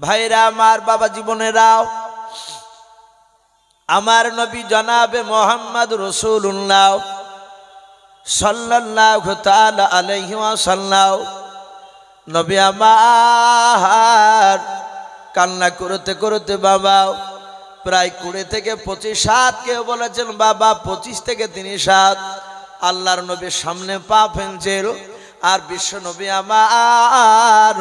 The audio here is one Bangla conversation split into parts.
ভাইরা আমার, বাবা জীবনেরাও, আমার নবী জনাবে মোহাম্মদ রাসূলুল্লাহ সাল্লাল্লাহু তাআলা আলাইহি ওয়াসাল্লাম নবী আমার কান্না করতে করতে বাবা প্রায় 20 থেকে 25 হাত, কেউ বলেছেন বাবা 25 থেকে 30 হাত আল্লাহর নবীর সামনে পা ফেলছিল। আর বিশ্ব নবী আমার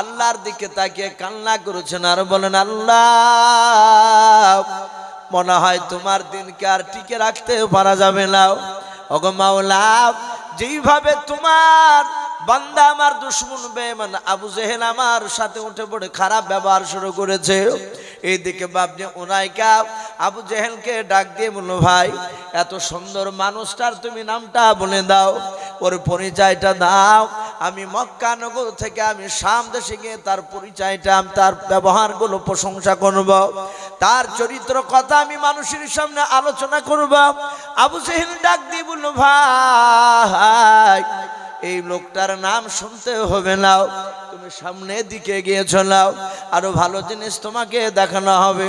আল্লাহর দিকে তাকিয়ে কান্না করেছেন আর বলেন, আল্লাহ মনে হয় তোমার দিনকে আর টিকে রাখতে পারা যাবে না। ওগো মাওলা, যেইভাবে তোমার বান্দা আমার দুশমন বেঈমান আবু জেহেল আমার সাথে উঠে পড়ে খারাপ ব্যবহার শুরু করেছে, এইদিকে বাপজি উনাইকা আবু জেহেলকে ডাক দিয়ে বলল, ভাই এত সুন্দর মানুষটার তুমি নামটা বলে দাও, ওর পরিচয়টা দাও। আমি মক্কা নগর থেকে আমি শাম দেশে গিয়ে তার পরিচয়টা, তার ব্যবহারগুলো প্রশংসা করব, তার চরিত্র কথা আমি মানুষের সামনে আলোচনা করব। আবু জেহেল ডাক দিয়ে বলল, ভাই এই লোকটার নাম শুনতে হবে না, তুমি সামনের দিকে গিয়ে চলাও, আরো ভালো জিনিস তোমাকে দেখানো হবে।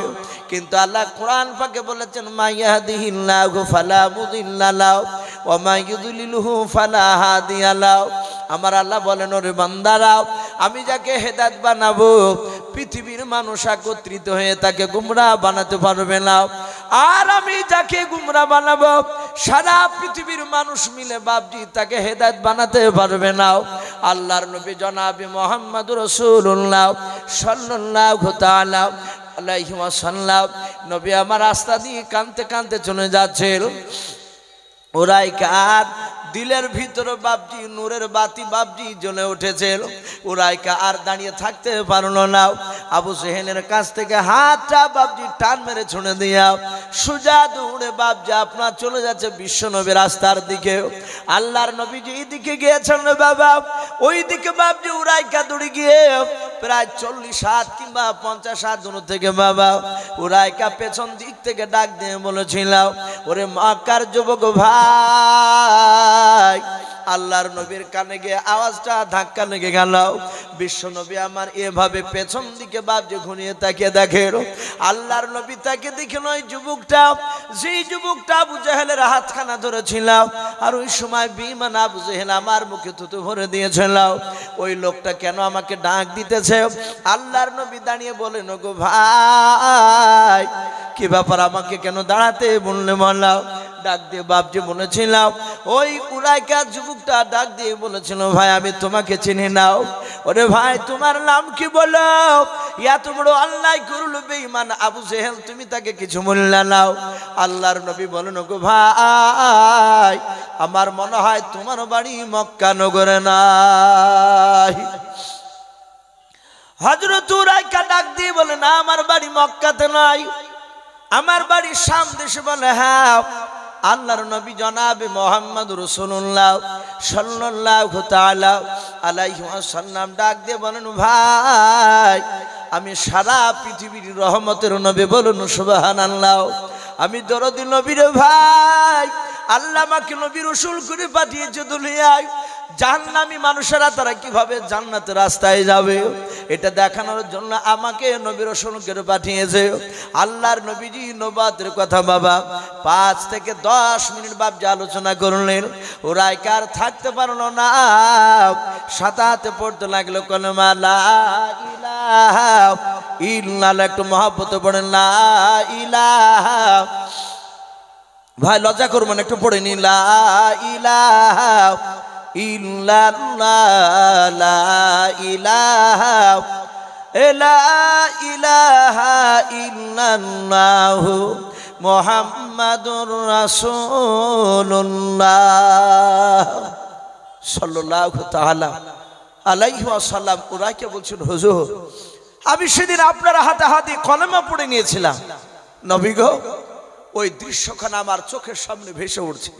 কিন্তু আল্লাহ কোরআন পাকে বলেছেন, মাইয়াহদিহিল্লাহু ফালা মুদিল্লা লাহু ওয়া মা ইউদ্লিলহু ফালা হাদিয়া লাহু। আমার আল্লাহ বলেন, ওরে বান্দারাও, আমি যাকে হেদায়েত বানাবো পৃথিবীর মানুষ একত্রিত হয়ে তাকে গুমরাহ বানাতে পারবে না, আর আমি যাকে গুমরাহ বানাবো সারা পৃথিবীর মানুষ মিলে বাপজি তাকে হেদায়েত বানাতে পারবে না। আল্লাহর নবী জনাবে মুহাম্মদুর রাসূলুল্লাহ সাল্লাল্লাহু তাআলা আলাইহি ওয়াসাল্লাম নবী আমার রাস্তা দিয়ে কাঁদতে কাঁদতে চলে যাচ্ছিল। ওরাই কার দিলের ভিতরে বাপজি নূরের বাতি বাপজি জ্বলে উঠেছিল। উরাইকা আর দাঁড়িয়ে থাকতে পারলো না। আবু জেহেলের কাছ থেকে হাতটা বাপজি টান মেরে ছুঁড়ে দিয়া সোজা দৌড়ে বাপজি আপনার চলে যাচ্ছে বিশ্ব নবীর রাস্তার দিকে। আল্লাহর নবী যে দিকে গিয়েছেন বাবা, ওই দিকে বাপজি উরাইকা দৌড়ে গিয়ে প্রায় 40 হাত কিংবা 50 হাত দূর থেকে বাবা উরাইকা পেছন দিক থেকে ডাক দিয়ে বলেছিল, ওরে মক্কার যুবক ভাই। আল্লাহর নবীর কানে গিয়ে আওয়াজটা ধাক্কা লেগে গেল। বিশ্ব নবী আমার এভাবে পেছন দিকে বাপজি ঘুরিয়ে তাকিয়ে দেখে, আল্লাহর নবী তাকে দেখে নয় যুবকটা, যেই যুবকটা আবু জেহেলের হাতখানা ধরেছিল আর ওই সময় বেঈমান আবু জেহেল আমার মুখে থুতু ভরে দিয়েছিল, ওই লোকটা কেন আমাকে ডাক দিতেছে? আল্লাহর নবী দাঁড়িয়ে বলেন, ওগো ভাই কি ব্যাপার, আমাকে কেন দাঁড়াতে বললে বললাম? ডাক দিয়ে বাপজি বলেছিলাম, ওই উরাইকা যুবকটা ডাক দিয়ে বলেছিল, ভাই আমি তোমাকে চিনি নাও। ওরে ভাই তোমার নাম কি বলো? এত বড় আল্লাহ করল বেঈমান আবু জেহেল, তুমি তাকে কিছু বললে নাও। আল্লাহর নবী বলেন, ওগো ভাই আমার মনে হয় তোমার বাড়ি মক্কা নগরে নাই। হযরত উরাইকা ডাক দিয়ে বলে, না আমার বাড়ি মক্কাতে নাই, আমার বাড়ি শাম দেশে। বলে, হ্যাঁ। আল্লাহর নবী জনাবে মুহাম্মদ রাসূলুল্লাহ সাল্লাল্লাহু তাআলা আলাইহি ওয়াসাল্লাম ডাক দিয়ে বলেন, ভাই আমি সারা পৃথিবীর রহমতের নবী, বলুন সুবহানাল্লাহ। আমি দরদি নবীর ভাই, আল্লাহ আমাকে নবী রাসূল করে পাঠিয়েছে দুনিয়ায়। জাহান্নামী মানুষেরা তারা কিভাবে জান্নাতের রাস্তায় যাবে এটা দেখানোর জন্য আমাকে নবী রাসূল করে পাঠিয়েছে। আল্লাহর নবীজি নবুয়তের কথা বাবা 5 থেকে 10 মিনিট বাপ আলোচনা করলেন। উরাইকা আর থাকতে পারলো না, সাথে হাতে পড়তে লাগলো কলমা লা ইলাহা ইল্লাল্লাহ। একটু মহব্বত পড়েন লা ইলাহা। ভাই লজ্জা করবেন, একটু পড়ে নিন লা ইলাহা ইল্লাল্লাহ লা ইলাহা লা ইলাহা ইল্লাল্লাহু মুহাম্মাদুর রাসূলুল্লাহ সাল্লাল্লাহু তাআলা আলাইহি ওয়াসাল্লাম। উরাইকা বলছেন, হুজুর আমি সেদিন আপনার হাতে হাতে কলমা পড়ে নিয়েছিলাম নবী গো, ওই দৃশ্যখানা আমার চোখের সামনে ভেসে উঠছে।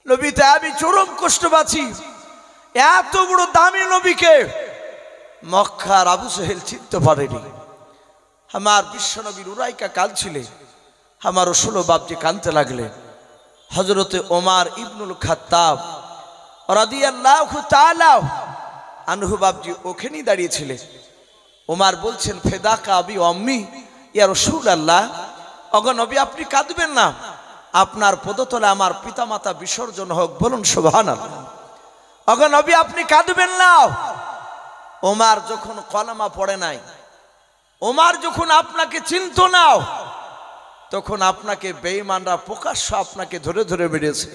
নবীতে আমি চরম কষ্ট পাচ্ছি। এত বড় দামি নবীকে মক্কার আবু জেহেল চিনতে পারেনি। আমার বিশ্ব নবীর উরাইকা কাঁদছিলেন, আমার রাসূল বাপজি কাঁদতে লাগলেন। হযরতে ওমর ইবনুল খাত্তাব রাদিয়াল্লাহু তাআলা আনহু বাপজি ওখানেই দাঁড়িয়েছিলেন। ওমর বলছেন ফেদাকা আবি আম্মি ইয়া রাসূলুল্লাহ, ওগো নবী আপনি কাঁদবেন না, আপনার পদতলে আমার পিতামাতা বিসর্জন হোক, বলুন সুবহানাল্লাহ। ওগো নবী আপনি কাঁদবেন না। ওমর যখন কলেমা পড়ে নাই, ওমর যখন আপনাকে চিনত না, তখন আপনাকে বেঈমানরা প্রকাশ্য আপনাকে ধরে ধরে মেরেছে।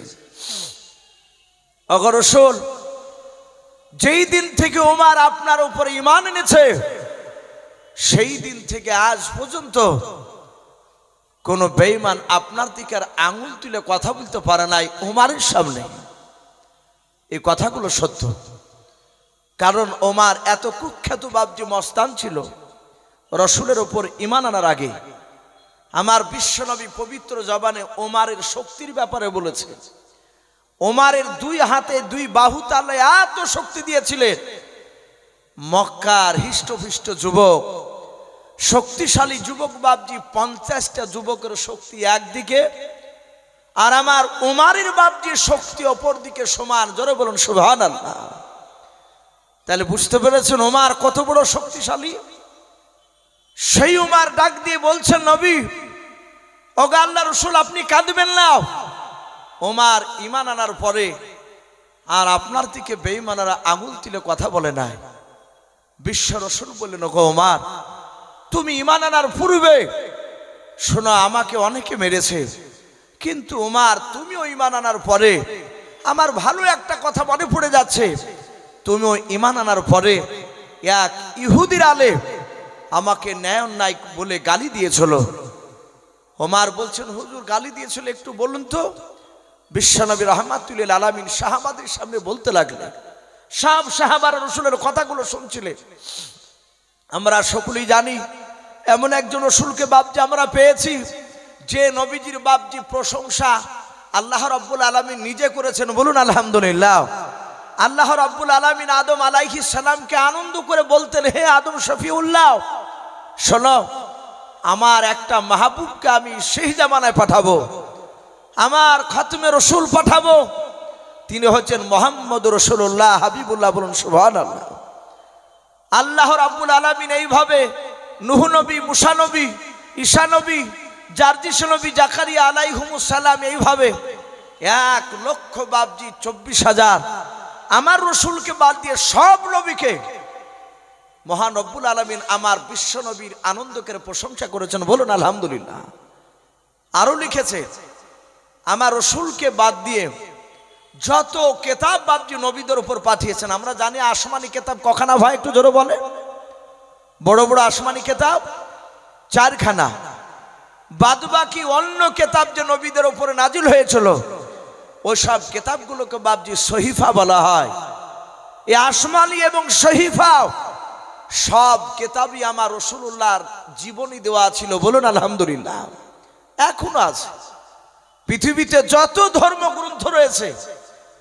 ওগো রাসূল, যেই দিন থেকে ওমর আপনার উপরে ঈমান এনেছে, সেই দিন থেকে আজ পর্যন্ত কোন বেঈমান আপনার দিকে আর আঙুল তুলে কথা বলতে পারে নাই ওমরের সামনে। এই কথাগুলো সত্য, কারণ ওমর এত কুখ্যাত বাবজি মস্তান ছিল। রসুলের উপর ঈমান আনার আগে আমার বিশ্বনবী পবিত্র জবানে ওমরের শক্তির ব্যাপারে বলেছে। ওমরের দুই হাতে দুই বাহু তালে এত শক্তি দিয়েছিলেন, মক্কার হিষ্টপিষ্ট যুবক, শক্তিশালী যুবক বাবজি 50টা যুবকের শক্তি একদিকে, আর আমার ওমরের বাবজির শক্তি অপর দিকে সমান। জোরে বলুন সুবহানাল্লাহ। তাহলে বুঝতে পেরেছেন ওমর কত বড় শক্তিশালী। সেই ওমর ডাক দিয়ে বলছেন, নবী ওগো আল্লাহর রাসূল আপনি কাঁদবেন না। ওমর ঈমান আনার পরে আর আপনার দিকে বেঈমানরা আঙুল তুলে কথা বলে নাই। বিশ্ব রাসূল বললেন, ওগো ওমর তুমি ঈমান আনার পূর্বে শোনো আমাকে অনেকে মেরেছে, কিন্তু ওমর তুমিও ঈমান আনার পরে আমার ভালো একটা কথা মনে পড়ে যাচ্ছে, তুমিও ঈমান আনার পরে এক ইহুদির আলেম আমাকে ন্যায় অন্যায় বলে গালি দিয়েছিল। ওমর বলছেন, হুজুর গালি দিয়েছিল একটু বলুন তো। বিশ্বনবী রাহমাতুল লিল আলামিন সাহাবাদের সামনে বলতে লাগলেন। সব সাহাবারা রাসূলের কথাগুলো শুনছিলেন। আমরা সকলেই জানি এমন একজন রাসূলকে বাপজি আমরা পেয়েছি, যে নবীজির বাপজি প্রশংসা আল্লাহ রাব্বুল আলামিন নিজে করেছেন, বলুন আলহামদুলিল্লাহ। আল্লাহ রাব্বুল আলামিন আদম আলাইহিস সালামকে আনন্দ করে বলতেন, হে আদম শফিউল্লাহ, শোনো আমার একটা মাহবুবকে আমি সেই জামানায় পাঠাবো, আমার খাতমে রসুল পাঠাবো, তিনি হচ্ছেন মুহাম্মদ রাসূলুল্লাহ হাবিবুল্লাহ, বলুন সুবহানাল্লাহ। আল্লাহ রাব্বুল আলামিন এইভাবে নূহ নবী, মুসা নবী, ঈসা নবী, জারজিস নবী, জাকারিয়া আলাইহিমুস সালাম, এইভাবে 1 লক্ষ বাবজি 24,000 আমার রসুলকে বাদ দিয়ে সব নবীকে মহান রব্বুল আলামিন আমার বিশ্ব নবীর আনন্দকে প্রশংসা করেছেন, বলুন আলহামদুলিল্লাহ। আরো লিখেছে আমার রসুলকে বাদ দিয়ে যত কিতাব বাবজি নবীদের উপর পাঠিয়েছেন, আমরা জানি আসমানি কিতাব কখানা ভাই একটু জোরে বলে, বড় বড় আসমানি কিতাব 4খানা, বাদবাকি অন্য কিতাব যে নবীদের উপরে নাজিল হয়েছিল ওই সব কিতাবগুলোকে বাবজি সহিফা বলা হয়। এই আসমানি এবং সহিফা সব কিতাবই আমার রাসূলুল্লাহর জীবনী দেওয়া ছিল, বলুন আলহামদুলিল্লাহ। এখনো আছে পৃথিবীতে যত ধর্মগ্রন্থ রয়েছে,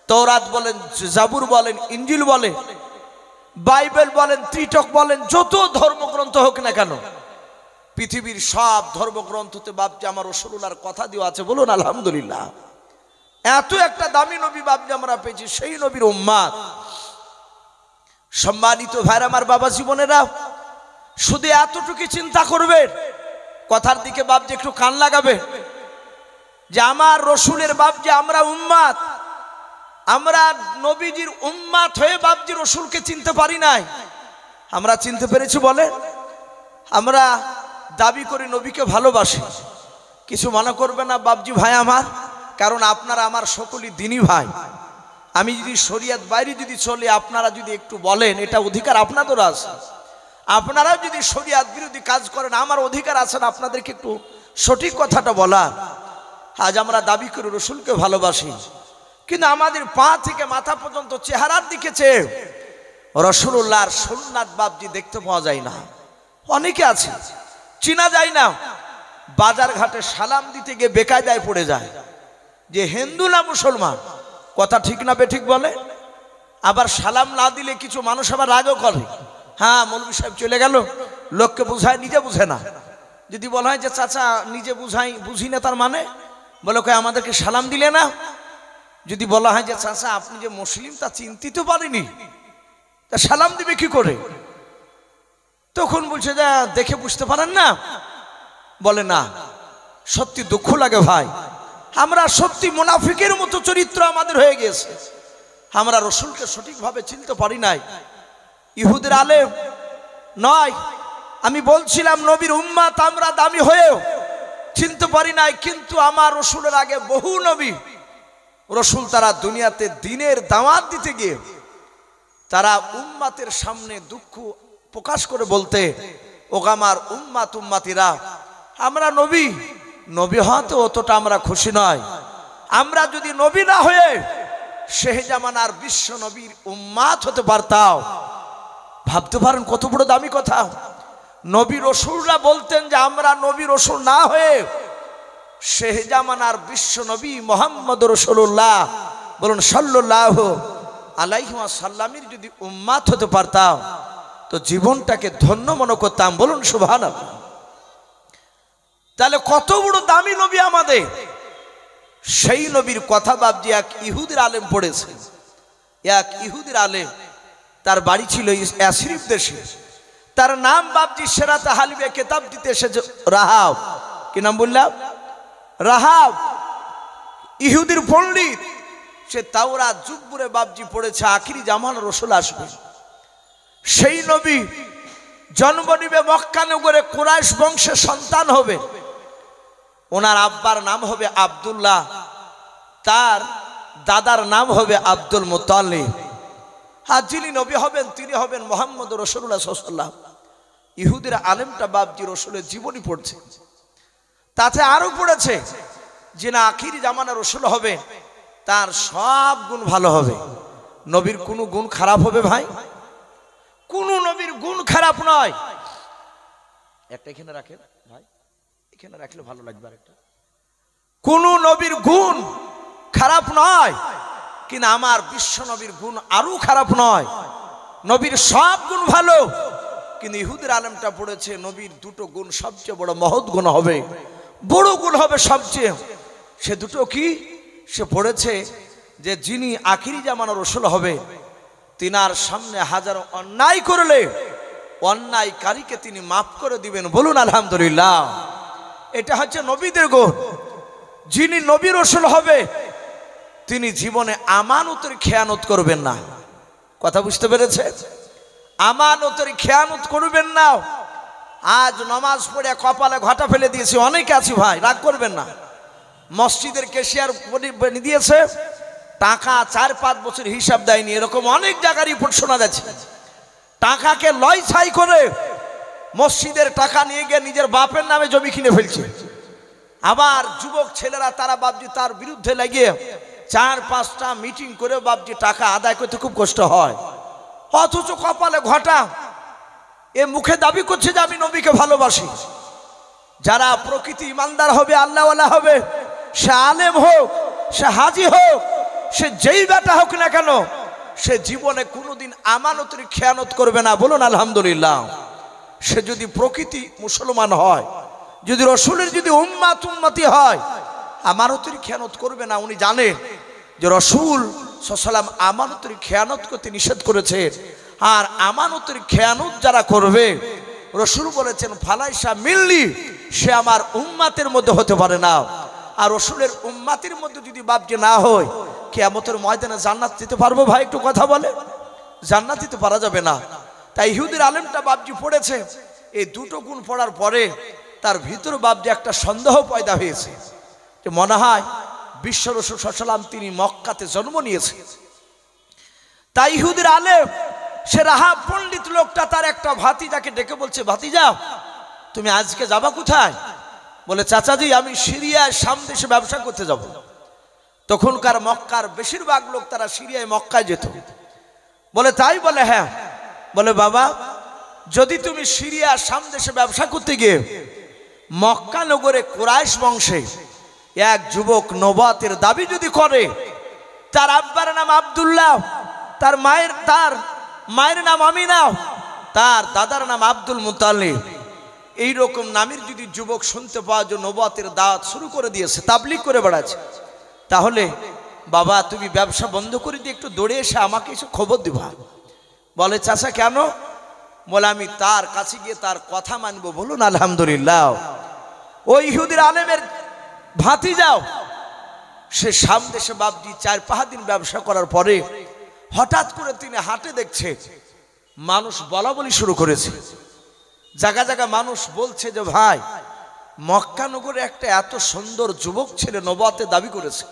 তওরাত বলেন, জাবুর বলেন, ইনজিল বলেন, বাইবেল বলেন, ত্রিটক বলেন, যত ধর্মগ্রন্থ হোক না কেন, পৃথিবীর সব ধর্মগ্রন্থতে বাপজি আমার রাসূলুল্লাহর কথা দেওয়া আছে, বলুন আলহামদুলিল্লাহ। এত একটা দামি নবী বাপজি আমরা পেয়েছি, সেই নবীর উম্মত। সম্মানিত ভাইরা আমার, বাবা জীবনেরা, শুধু এতটুকু চিন্তা করবেন, কথার দিকে বাপজি একটু কান লাগাবে, যে আমার রসুলের বাপজি আমরা উম্মত, আমরা নবীজির উম্মত হয়ে বাপজি রসুলকে চিনতে পারি নাই। আমরা চিনতে পেরেছি বলে আমরা দাবি করি নবীকে ভালোবাসি। কিছু মনে করবে না বাপজি ভাই আমার, কারণ আপনারা আমার সকলই দিনী ভাই। আমি যদি শরিয়ত বাইরে যদি চলে, আপনারা যদি একটু বলেন, এটা অধিকার আপনাদের আছে। আপনারা যদি শরিয়ত বিরোধী কাজ করেন, আমার অধিকার আছে না আপনাদেরকে একটু সঠিক কথাটা বলা। আজ আমরা দাবি করি রসুলকে ভালোবাসি, কিন্তু আমাদের পা থেকে মাথা পর্যন্ত চেহারার দিকে চেয়ে রাসূলুল্লাহর সুন্নাত বাপজি দেখতে পাওয়া যায় না। অনেকে আছে চিনা যায় না, বাজার ঘাটে সালাম দিতে গিয়ে বেকায়দায় পড়ে যায় যে হিন্দু না মুসলমান। কথা ঠিক না বেঠিক বলে? আবার সালাম না দিলে কিছু মানুষ আবার রাগও করে, হ্যাঁ মৌলভী সাহেব চলে গেল, লোককে বুঝায়, নিজে বুঝে না। যদি বলা হয় যে চাচা নিজে বুঝি না, তার মানে বলে কয় আমাদেরকে সালাম দিলে না। যদি বলা হয় যে চাচা আপনি যে মুসলিম তা চিনতে তো পারিনি, তা সালাম দিবে কি করে? তো তখন বলছে যে দেখে বুঝতে পারেন না? বলে না, সত্যি দুঃখ লাগে ভাই, আমরা সত্যি মুনাফিকের মতো চরিত্র আমাদের হয়ে গেছে, আমরা রসুলকে সঠিকভাবে চিনতে পারি নাই। ইহুদের আলেম নয়, আমি বলছিলাম নবীর উম্মাত আমরা দামি হয়েও চিনতে পারি নাই, কিন্তু আমার রসুলের আগে বহু নবী রসুল তারা দুনিয়াতে দিনের দাওয়াত দিতে গিয়ে তারা উম্মাতের সামনে দুঃখ প্রকাশ করে বলতে, ও আমার উম্মাত উম্মাতিরা, আমরা নবী নবী হতে অতটা আমরা খুশি নয়, আমরা যদি নবী না হয়ে সেই জামানার বিশ্ব নবীর উম্মাত হতে পারতাম। ভাবতে পারেন কত বড় দামি কথা। নবী রসুলরা বলতেন যে আমরা নবী রসুল না হয়ে সেই জামানার বিশ্ব নবী মুহাম্মদ রাসূলুল্লাহ বলুন সাল্লাল্লাহু আলাইহি ওয়াসাল্লামের যদি উম্মাত হতে পারতাম তো জীবনটাকে ধন্য মনে করতাম। বলুন সুবহানাল্লাহ। তাহলে কত বড় দামি নবী আমাদের। সেই নবীর কথা বাবজি এক ইহুদির আলেম পড়েছে। এক ইহুদির আলেম, তার বাড়ি ছিল ইয়াসরিব দেশে, তার নাম বাবজি সেরাতে হালিবে কিতাব দিতে এসেছে রাহাব। কি নাম বললাম? রাহাব। ইহুদির পণ্ডিত, সে তাওরাত জুব্বুরে বাবজি পড়েছে আখিরি জামানার রসুল আসবে, সেই নবী জন্ম নিবে মক্কা নগরে, কুরাইশ বংশের সন্তান হবে, ওনার আব্বার নাম হবে আব্দুল্লাহ, তার দাদার নাম হবে আব্দুল মুত্তালিব, আর যিনি নবী হবেন তিনি হবেন মুহাম্মদ রাসূলুল্লাহ সাল্লাল্লাহু আলাইহি ওয়াসাল্লাম। ইহুদির আলেমটা বাবজি রসুলের জীবনী পড়ছে, তাতে আরো পড়েছে যে না আখিরি জামানা রসুল হবে, তার সব গুণ ভালো হবে, নবীর কোনো গুণ খারাপ হবে ভাই? কোনো নবীর গুণ খারাপ নয়। একটা এখানে রাখেন ভাই, এখানে রাখলে ভালো লাগবে। আরেকটা, কোন নবীর গুণ খারাপ নয়, কিন্তু আমার বিশ্ব নবীর গুণ আরো খারাপ নয়, নবীর সব গুণ ভালো। কিন্তু ইহুদির আলেমটা পড়েছে নবীর দুটো গুণ সবচেয়ে বড় মহৎ গুণ হবে, বড় গুণ হবে সবচেয়ে। সে দুটো কি? সে পড়েছে যে যিনি আখিরি জামানার রসুল হবে তিনার সামনে হাজারো অন্যায় করলে অন্যায়কারীকে তিনি মাফ করে দিবেন। বলুন আলহামদুলিল্লাহ। এটা হচ্ছে নবীদের গুণ। যিনি নবী রসুল হবে তিনি জীবনে আমানতের খেয়ানত করবেন না। কথা বুঝতে পেরেছে? আমানতের খেয়ানত করবেন না। আজ নামাজ পড়ে কপালে ঘটা ফেলে দিয়েছি, অনেকে আছি ভাই, রাগ করবেন না। মসজিদের ক্যাশিয়ার দিয়েছে টাকা 4-5 বছর হিসাব দেয়নি, এরকম অনেক জায়গার রিপোর্ট শোনা যাচ্ছে। টাকাকে লয় ছাই করে মসজিদের টাকা নিয়ে গিয়ে নিজের বাপের নামে জমি কিনে ফেলছে। আবার যুবক ছেলেরা তারা বাবজি তার বিরুদ্ধে লাগিয়ে 4-5টা মিটিং করে বাবজি টাকা আদায় করতে খুব কষ্ট হয়, অথচ কপালে ঘটা এ মুখে দাবি করছে যে আমি নবীকে ভালোবাসি। যারা প্রকৃতি ইমানদার হবে, আল্লাহওয়ালা হবে, সে আলেম হোক, সে হাজি হোক, সে যেই বেটা হোক না কেন, সে জীবনে কোনোদিন আমানতের খেয়ানত করবে না। বলুন আলহামদুলিল্লাহ। সে যদি প্রকৃতি মুসলমান হয়, যদি রসুলের যদি উম্মাত উম্মতি হয়, আমানতের খেয়ানত করবে না। উনি জানেন যে রসুল সাল্লাম আমানতের খেয়ানত করতে নিষেধ করেছেন, আর আমানতের খেয়ানত যারা করবে রসুল বলেছেন ফালাইসা মিল্লি, সে আমার উম্মাতের মধ্যে হতে পারে না। আর রসুলের উম্মাতের মধ্যে যদি বাবজি না হয়, কিয়ামতের ময়দানে জান্নাত দিতে পারবো ভাই? একটু কথা বলে, জান্নাত দিতে পারা যাবে না। তাই ইহুদির আলেমটা বাবজি পড়েছে, এই দুটো গুণ পড়ার পরে তার ভিতর বাবজি একটা সন্দেহ পয়দা হয়েছে যে মনে হয় বিশ্ব রসুল সাল্লাল্লাহু আলাইহি ওয়াসাল্লাম তিনি মক্কাতে জন্ম নিয়েছে। তাই ইহুদির আলেম সে রাহাব পণ্ডিত লোকটা তার একটা ভাতিজাকে ডেকে বলছে, ভাতিজা তুমি আজকে যাবা কোথায়? বলে চাচাজি আমি সিরিয়ায় শাম দেশে ব্যবসা করতে যাব। তখনকার মক্কার বেশিরভাগ লোক তারা সিরিয়ায় মক্কায় যেত। বলে তাই? বলে হ্যাঁ। বলে বাবা যদি তুমি সিরিয়া শাম দেশে ব্যবসা করতে গিয়ে মক্কা নগরে কুরাইশ বংশে এক যুবক নবুয়তের দাবি যদি করে, তার আব্বার নাম আব্দুল্লাহ, তার মায়ের নাম আমিনা, তার দাদার নাম আব্দুল মুত্তালিব, এইরকম নামের যদি যুবক শুনতে পাওয়া যে নবুয়তের দাওয়াত শুরু করে দিয়েছে, তাবলীগ করে বেড়াচ্ছে, তাহলে বাবা তুমি ব্যবসা বন্ধ করে দিয়ে একটু দৌড়ে এসে আমাকে এসে খবর দিবা। বলে চাচা কেন? বলে আমি তার কাছে গিয়ে তার কথা মানবো। বলুন আলহামদুলিল্লাহ। ওই ইহুদির আলেমের ভাতিজাও সে সামদেশে বাপজি 4-5 দিন ব্যবসা করার পরে হঠাৎ করে তিনি হাটে দেখছে মানুষ বলা বলি শুরু করেছে। জায়গা জায়গা মানুষ বলছে যে ভাই মক্কা নগরে একটা এত সুন্দর যুবক ছেলে নবুয়তের দাবি করেছে।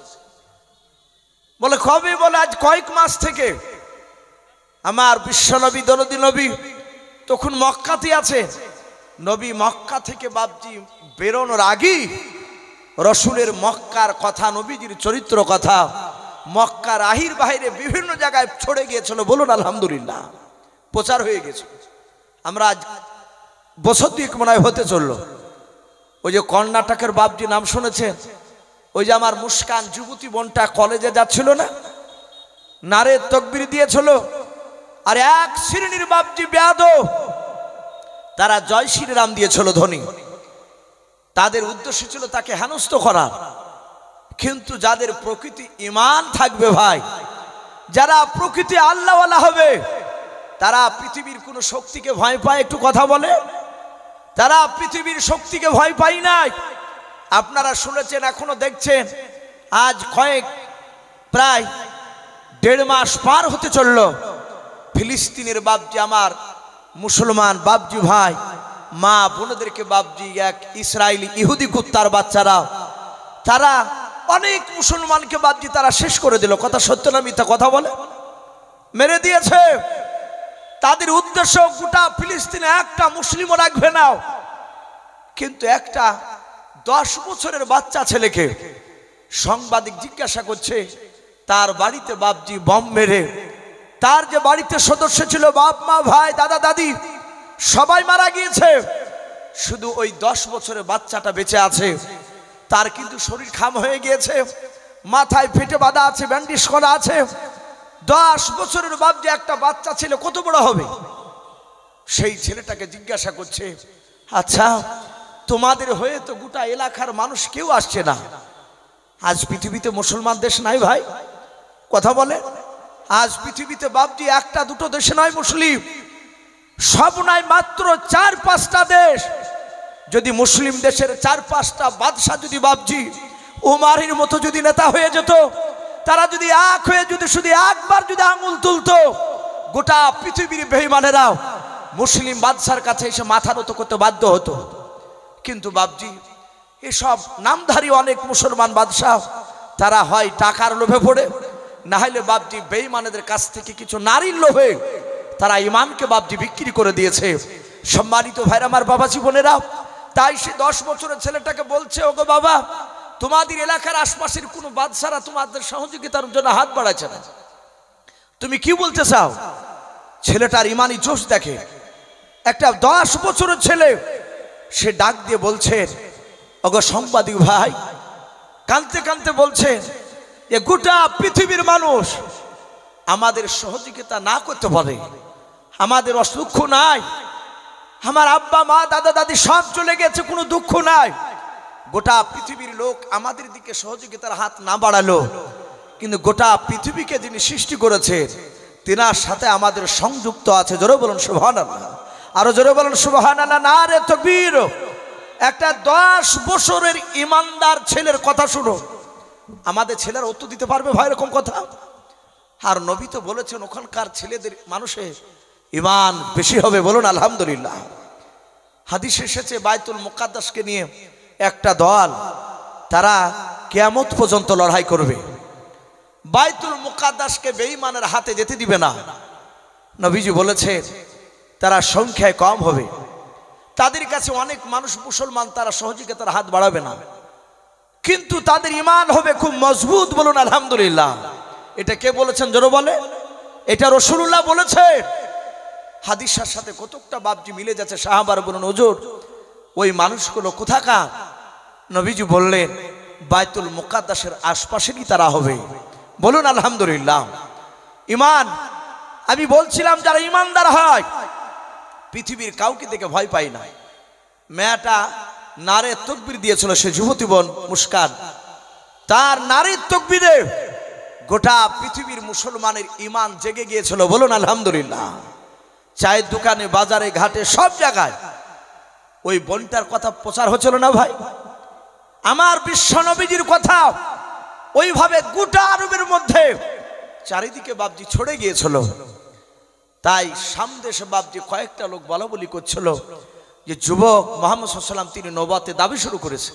বলে কবে? বলে আজ কয়েক মাস থেকে। আমার বিশ্বনবী দরদি নবী তখন মক্কাতে আছে। নবী মক্কা থেকে বাপজি বেরোনোর আগেই রসুলের মক্কার কথা, নবীজির চরিত্র কথা মক্কার আহির বাহিরে বিভিন্ন জায়গায় ছড়ে গিয়েছিল। বলুন আলহামদুলিল্লাহ, প্রচার হয়ে গেছে। আমরা আজ বছর 2 মনে হয় হতে চললো। ওই যে কর্ণাটকের বাপজি নাম শুনেছেন? ওই যে আমার মুস্কান যুবতী বোনটা কলেজে যাচ্ছিল না, নারে তকবির দিয়েছিল, আর এক শ্রেণীর বাপজি বেয়াদব তারা জয় শ্রীরাম দিয়েছিল ধ্বনি। তাদের উদ্দেশ্য ছিল তাকে হেনস্থ করা। কিন্তু যাদের প্রকৃতি ঈমান থাকবে ভাই, যারা প্রকৃতি আল্লাহওয়ালা হবে, তারা পৃথিবীর কোনো শক্তিকে ভয় পায়? একটু কথা বলে। তারা পৃথিবীর শক্তিকে ভয় পায় নাই। আপনারা শুনেছেন, এখনো দেখছেন, আজ প্রায় 1.5 মাস পার হতে চলল, ফিলিস্তিনের বাপজি আমার মুসলমান বাপজি ভাই মা বোনদেরকে বাপজি এক ইসরায়েলি ইহুদি কুত্তার বাচ্চারা তারা অনেক মুসলমানকে বাপজি তারা শেষ করে দিল। কথা সত্য না মিথ্যা? কথা বলে। মেরে দিয়েছে। তাদের উদ্দেশ্য গোটা ফিলিস্তিনে একটা মুসলিমও রাখবে না। কিন্তু একটা 10 বছরের বাচ্চা ছেলেকে সাংবাদিক জিজ্ঞাসা করছে, তার বাড়িতে বাপজি বম মেরে তার যে বাড়িতে সদস্য ছিল বাপ মা ভাই দাদা দাদি সবাই মারা গিয়েছে, শুধু ওই 10 বছরের বাচ্চাটা বেঁচে আছে। তার কিন্তু শরীর খাম হয়ে গিয়েছে, মাথায় ফেটে বাঁধা আছে, ব্যান্ডেজ করা আছে। 10 বছরের বাপ যে একটা বাচ্চা ছেলে কত বড় হবে? সেই ছেলেটাকে জিজ্ঞাসা করছে, আচ্ছা তোমাদের হয়ে তো গোটা এলাকার মানুষ কেউ আসছে না। আজ পৃথিবীতে মুসলমান দেশ নাই ভাই? কথা বলে। আজ পৃথিবীতে বাপজি 1-2 দেশে নয় মুসলিম, সব নাই মাত্র 4-5টা দেশ। যদি মুসলিম দেশের 4-5টা বাদশাহ যদি বাপজি উমারের মতো যদি নেতা হয়ে যেত, তারা যদি এক হয়ে যদি শুধু একবার যদি আঙুল তুলতো, গোটা পৃথিবীর বেঈমানেরাও মুসলিম বাদশার কাছে এসে মাথা নত করতে বাধ্য হতো। কিন্তু বাপজি এসব নামধারী অনেক মুসলমান বাদশাহ তারা হয় টাকার লোভে পড়ে, না হলে বাপজি বেঈমানদের কাছ থেকে কিছু নারীর লোভে তারা ইমানকে বাপজি বিক্রি করে দিয়েছে। সম্মানিত ভাইরা আমার, বাবাজি বোনেরা, তাই সে 10 বছরের ছেলেটাকে বলছে, ওগো বাবা, তোমাদের এলাকার আশপাশের কোনো বাদশারা তোমাদের সহযোগিতার জন্য হাত বাড়াচ্ছে না, তুমি কি বলতে চাও? ছেলেটার ইমানি জোশ দেখে। একটা 10 বছরের ছেলে সে ডাক দিয়ে বলছে, ওগো সাংবাদিক ভাই, কাঁদতে কাঁদতে বলছে যে গোটা পৃথিবীর মানুষ আমাদের সহযোগিতা না করতে পারে, আমাদের অসুখ নাই, আমার আব্বা মা দাদা দাদি সব চলে গেছে, কোনো দুঃখ নাই, গোটা পৃথিবীর লোক আমাদের দিকে সহযোগিতার হাত না বাড়ালো, কিন্তু গোটা পৃথিবীকে যিনি সৃষ্টি করেছে তিনার সাথে আমাদের সংযুক্ত আছে। জোরে বলুন সুবহানাল্লাহ, আরো জোরে বলুন সুবহানাল্লাহ, নারে তাকবীর। একটা 10 বছরের ইমানদার ছেলের কথা শুনো, আমাদের ছেলেরা উত্তর দিতে পারবে ভাই এরকম কথা? আর নবী তো বলেছেন ওখানকার ছেলেদের মানুষের ঈমান বেশি হবে। বলুন আলহামদুলিল্লাহ। হাদিসে এসেছে বাইতুল মুকাদ্দাসকে নিয়ে একটা দল তারা কিয়ামত পর্যন্ত লড়াই করবে, বাইতুল মুকাদ্দাসকে বেঈমানের হাতে যেতে দিবে না। নবীজি বলেছে তারা সংখ্যায় কম হবে, তাদের কাছে অনেক মানুষ মুসলমান, তারা সহযোগিতার হাত বাড়াবে না, কিন্তু তাদের ঈমান হবে খুব মজবুত। বলুন আলহামদুলিল্লাহ। এটা কে বলেছেন জোরে বলে? এটা রাসূলুল্লাহ বলেছে। হাদিসের সাথে কতকটা বাপজি মিলে যাচ্ছে। সাহাবারা বলুন হুজুর ওই মানুষগুলো কোথাকার? নবীজি বললেন বাইতুল মুকাদ্দাসের আশপাশেরই তারা হবে। বলুন আলহামদুলিল্লাহ। ঈমান, আমি বলছিলাম যারা ঈমানদার হয় পৃথিবীর কাউকে দেখে ভয় পায় না। মেয়েটা নারে তাকবীর দিয়েছিল, সে যুবতী বোন মুস্কান, তার নারীর তাকবীরে গোটা পৃথিবীর মুসলমানের ঈমান জেগে গিয়েছিল। বলুন আলহামদুলিল্লাহ। চায়ের দোকানে, বাজারে, ঘাটে, সব জায়গায় ওই বোনটার কথা প্রচার হচ্ছিল না ভাই? আমার বিশ্ব নবীজির কথা ওইভাবে গোটা আরবের মধ্যে চারিদিকে বাপজি ছড়ে গিয়েছিল। তাই সামদেশে বাপজি কয়েকটা লোক বলা বলি করছিল যে যুবক মুহাম্মদ সাল্লাল্লাহু আলাইহি ওয়াসাল্লাম তিনি নবুয়তের দাবি শুরু করেছে।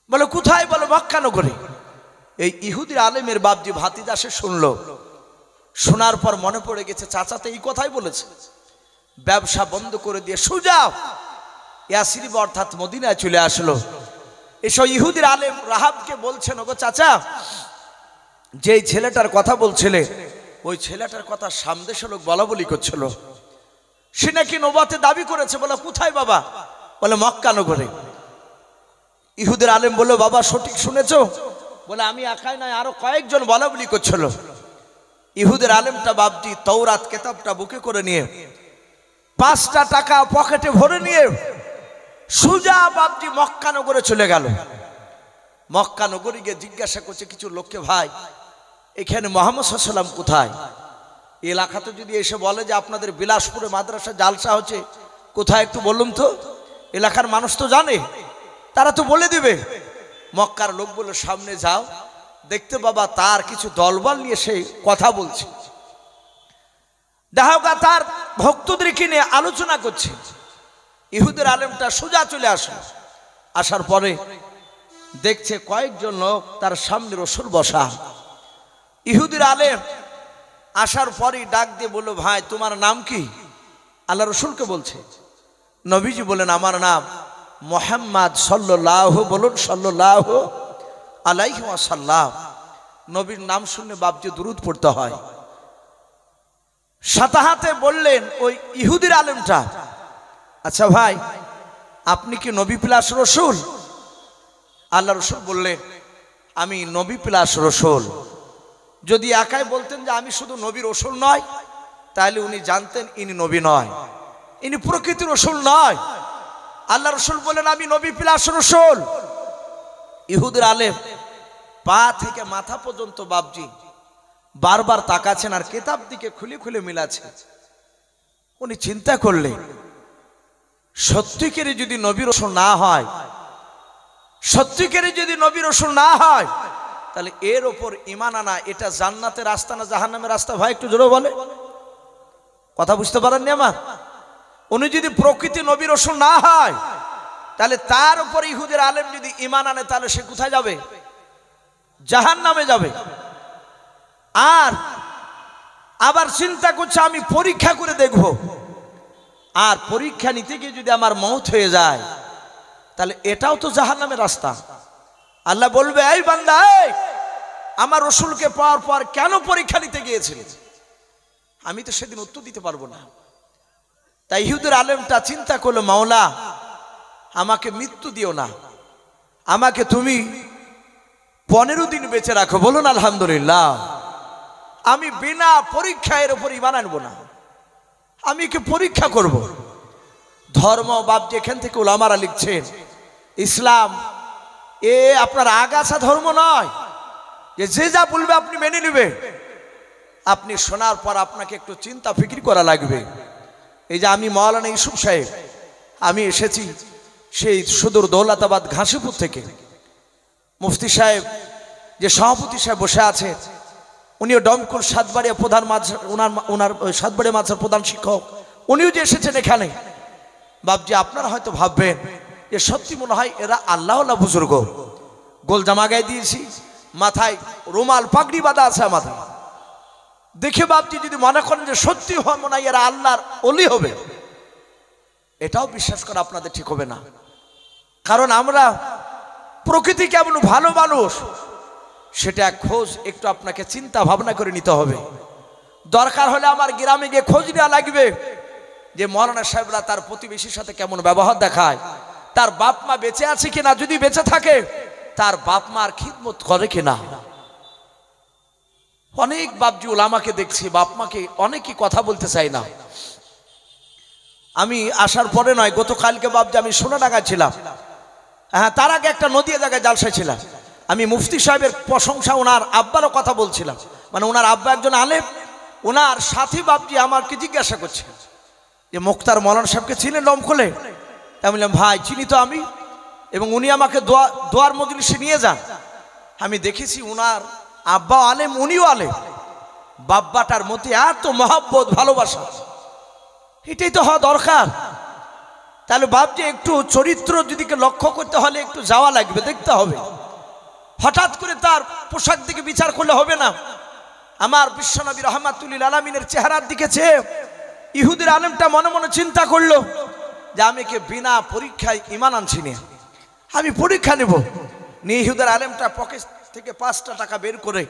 বলে কোথায়? বলে মক্কা নগরে। এই ইহুদির আলেমের বাপজি ভাতিজা সে শুনলো। শোনার পর মনে পড়ে গেছে চাচা তো এই কথাই বলেছে। ব্যবসা বন্ধ করে দিয়ে সোজা ইয়াসরিব অর্থাৎ মদিনায় চলে আসলো। এসব ইহুদির আলেম রাহাবকে বলছেন, ওগো চাচা, যেই ছেলেটার কথা বলছিলে ওই ছেলেটার কথা সামদেশের লোক বলা বলি করছিল, সে নাকি নবুয়তের দাবি করেছে। বলে কোথায় বাবা? বলে মক্কা নগরে। ইহুদের আলেম বলল, বাবা সঠিক শুনেছো? বলে আমি একাই নয়, আরো কয়েকজন বলা বলি করছিল। ইহুদের আলেমটা বাপজি তওরাত কিতাবটা বুকে করে নিয়ে 5টা টাকা পকেটে ভরে নিয়ে সোজা বাপজি মক্কা নগরে চলে গেল। মক্কা নগরে গিয়ে জিজ্ঞাসা করছে কিছু লোককে, ভাই এখানে মুহাম্মদ সাল্লাল্লাহু আলাইহি ওয়াসাল্লাম কোথায়? এলাকাতে যদি এসে বলে যে আপনাদের বিলাসপুরে মাদ্রাসা জালসা হচ্ছে, কোথায় একটু বলুন তো, এলাকার মানুষ তো জানে, তারা তো বলে দিবে। মক্কার লোক বলে সামনে যাও, দেখতে বাবা তার কিছু দলবল নিয়ে সে কথা বলছে। দেখা গেল তার ভক্তদেরকে নিয়ে আলোচনা করছে। ইহুদের আলেমটা সোজা চলে আসে। আসার পরে দেখছে কয়েকজন লোক তার সামনে রসুল বসা। ইহুদির আলেম আসার পরেই ডাক দিয়ে বলল, ভাই তোমার নাম কি? আল্লাহ রসুলকে বলছে। নবীজি বলেন, আমার নাম মুহাম্মদ সাল্লাল্লাহু, বলুন সাল্লাল্লাহু আলাইহি ওয়াসাল্লাম। নবীর নাম শুনে বাপজি দুরূদ পড়তে হয়। সাথে হাতে বললেন ওই ইহুদির আলেমটা, আচ্ছা ভাই আপনি কি নবী প্লাস রসুল? আল্লাহ রসুল বললেন, আমি নবী প্লাস রসুল। যদি একাই বলতেন যে আমি শুধু নবী রসুল নয়, তাহলে উনি জানতেন ইনি নবী নয়, ইনি প্রকৃত রসুল নয়। আল্লাহ রসুল বলেন আমি নবী প্লাস রসুল। ইহুদের আলেম পা থেকে মাথা পর্যন্ত বাপজি বারবার তাকাচ্ছেন আর কিতাব দিকে খুলে খুলে মিলাচ্ছে। উনি চিন্তা করলেন, সত্যিকারে যদি নবী রসুল না হয়, সত্যিকারে যদি নবী রসুল না হয়, তাহলে এর ওপর ঈমান আনা এটা জান্নাতের রাস্তা না জাহান্নামের রাস্তা? ভাই একটু জোরে বলে, কথা বুঝতে পারেননি আমার? উনি যদি প্রকৃতি নবী রসুল না হয়, তাহলে তার উপর ইহুদের আলেম যদি ঈমান আনে, তাহলে সে কোথায় যাবে? জাহান্নামে যাবে। আর আবার চিন্তা করছে আমি পরীক্ষা করে দেখব, আর পরীক্ষা নিতে গিয়ে যদি আমার মওত হয়ে যায়, তাহলে এটাও তো জাহান্নামের রাস্তা। আল্লাহ বলবে, এই বান্দা, আমার রসুলকে পাওয়ার পর কেন পরীক্ষা নিতে গিয়েছিলেন? আমি তো সেদিন উত্তর দিতে পারবো না। তাই ইহুদের আলেমটা চিন্তা করলো, মাওলা আমাকে মৃত্যু দিও না, আমাকে তুমি 15 দিন বেঁচে রাখো। বলুন আলহামদুলিল্লাহ। আমি বিনা পরীক্ষা এর উপর ঈমান আনবো না, আমি কি পরীক্ষা করব? ধর্ম বাপজি এখান থেকে উলামারা লিখছেন, ইসলাম এ আপনার আগাছা ধর্ম নয় যে যে যা বলবে আপনি মেনে নেবে। আপনি শোনার পর আপনাকে একটু চিন্তা ফিকির করা লাগবে। এই যে আমি মাওলানা ইউসুফ সাহেব, আমি এসেছি সেই সুদূর দৌলতাবাদ ঘাসিপুর থেকে। মুফতি সাহেব যে সভাপতি সাহেব বসে আছে, উনিও ডমকুল সাতবাড়িয়া প্রধান ওনার সাতবাড়িয়া মাদ্রাসার প্রধান শিক্ষক, উনিও যে এসেছেন এখানে। বাপজি আপনারা হয়তো ভাববেন যে সত্যি মনে হয় এরা আল্লাহওয়ালা বুজুর্গ। গোল জামা গায়ে দিয়েছি, মাথায় রুমাল পাগড়ি বাঁধা আছে মাথায়, দেখে বাপজি যদি মনে করেন যে সত্যি হয় মনে হয় এরা আল্লাহর ওলি হবে, এটাও বিশ্বাস করা আপনাদের ঠিক হবে না। কারণ আমরা প্রকৃতি কেমন ভালো মানুষ সেটা খোঁজ একটু আপনাকে চিন্তা ভাবনা করে নিতে হবে। দরকার হলে আমার গ্রামে গিয়ে খোঁজ নেওয়া লাগবে যে মাওলানা সাহেবরা তার প্রতিবেশীর সাথে কেমন ব্যবহার দেখায়, তার বাপ মা বেঁচে আছে কিনা, যদি বেঁচে থাকে তার বাপ মার খিদমত করে কিনা। অনেক বাপজি ওলামাকে দেখছি বাপ মাকে অনেকই কথা বলতে চাই না। আমি আসার পরে নয়, গতকালকে বাপজি আমি সোনাডাঙ্গায় ছিলাম, হ্যাঁ তার আগে একটা নদীয়া জায়গায় জালসায় ছিলাম। আমি মুফতি সাহেবের প্রশংসা, ওনার আব্বারও কথা বলছিলাম, মানে ওনার আব্বা একজন আলেম, ওনার সাথী বাপজি আমাকে জিজ্ঞাসা করছে যে মুক্তার মৌলানা সাহেবকে চিনেন দমকলে? তাই বললাম ভাই চিনি তো আমি, এবং উনি আমাকে দোয়ার মজলিসে নিয়ে যান। আমি দেখেছি উনার আব্বা আলেম, উনিও আলেম, বাব্বাটার মধ্যে এত মহব্বত ভালোবাসা, এটাই তো হওয়া দরকার। তাহলে বাপজি একটু চরিত্র যদি লক্ষ্য করতে হলে একটু যাওয়া লাগবে, দেখতে হবে। হঠাৎ করে তার পোশাক দিকে বিচার করলে হবে না। আমার বিশ্বনবী রহমাতুল্লিল আলামিনের চেহারার দিকে চেয়ে ইহুদির আলেমটা মনে মনে চিন্তা করলো যে আমি কে বিনা পরীক্ষায় ঈমান আনছি না, আমি পরীক্ষা নেব। ইহুদির আলেমটা পকেট থেকে 5টা টাকা বের করে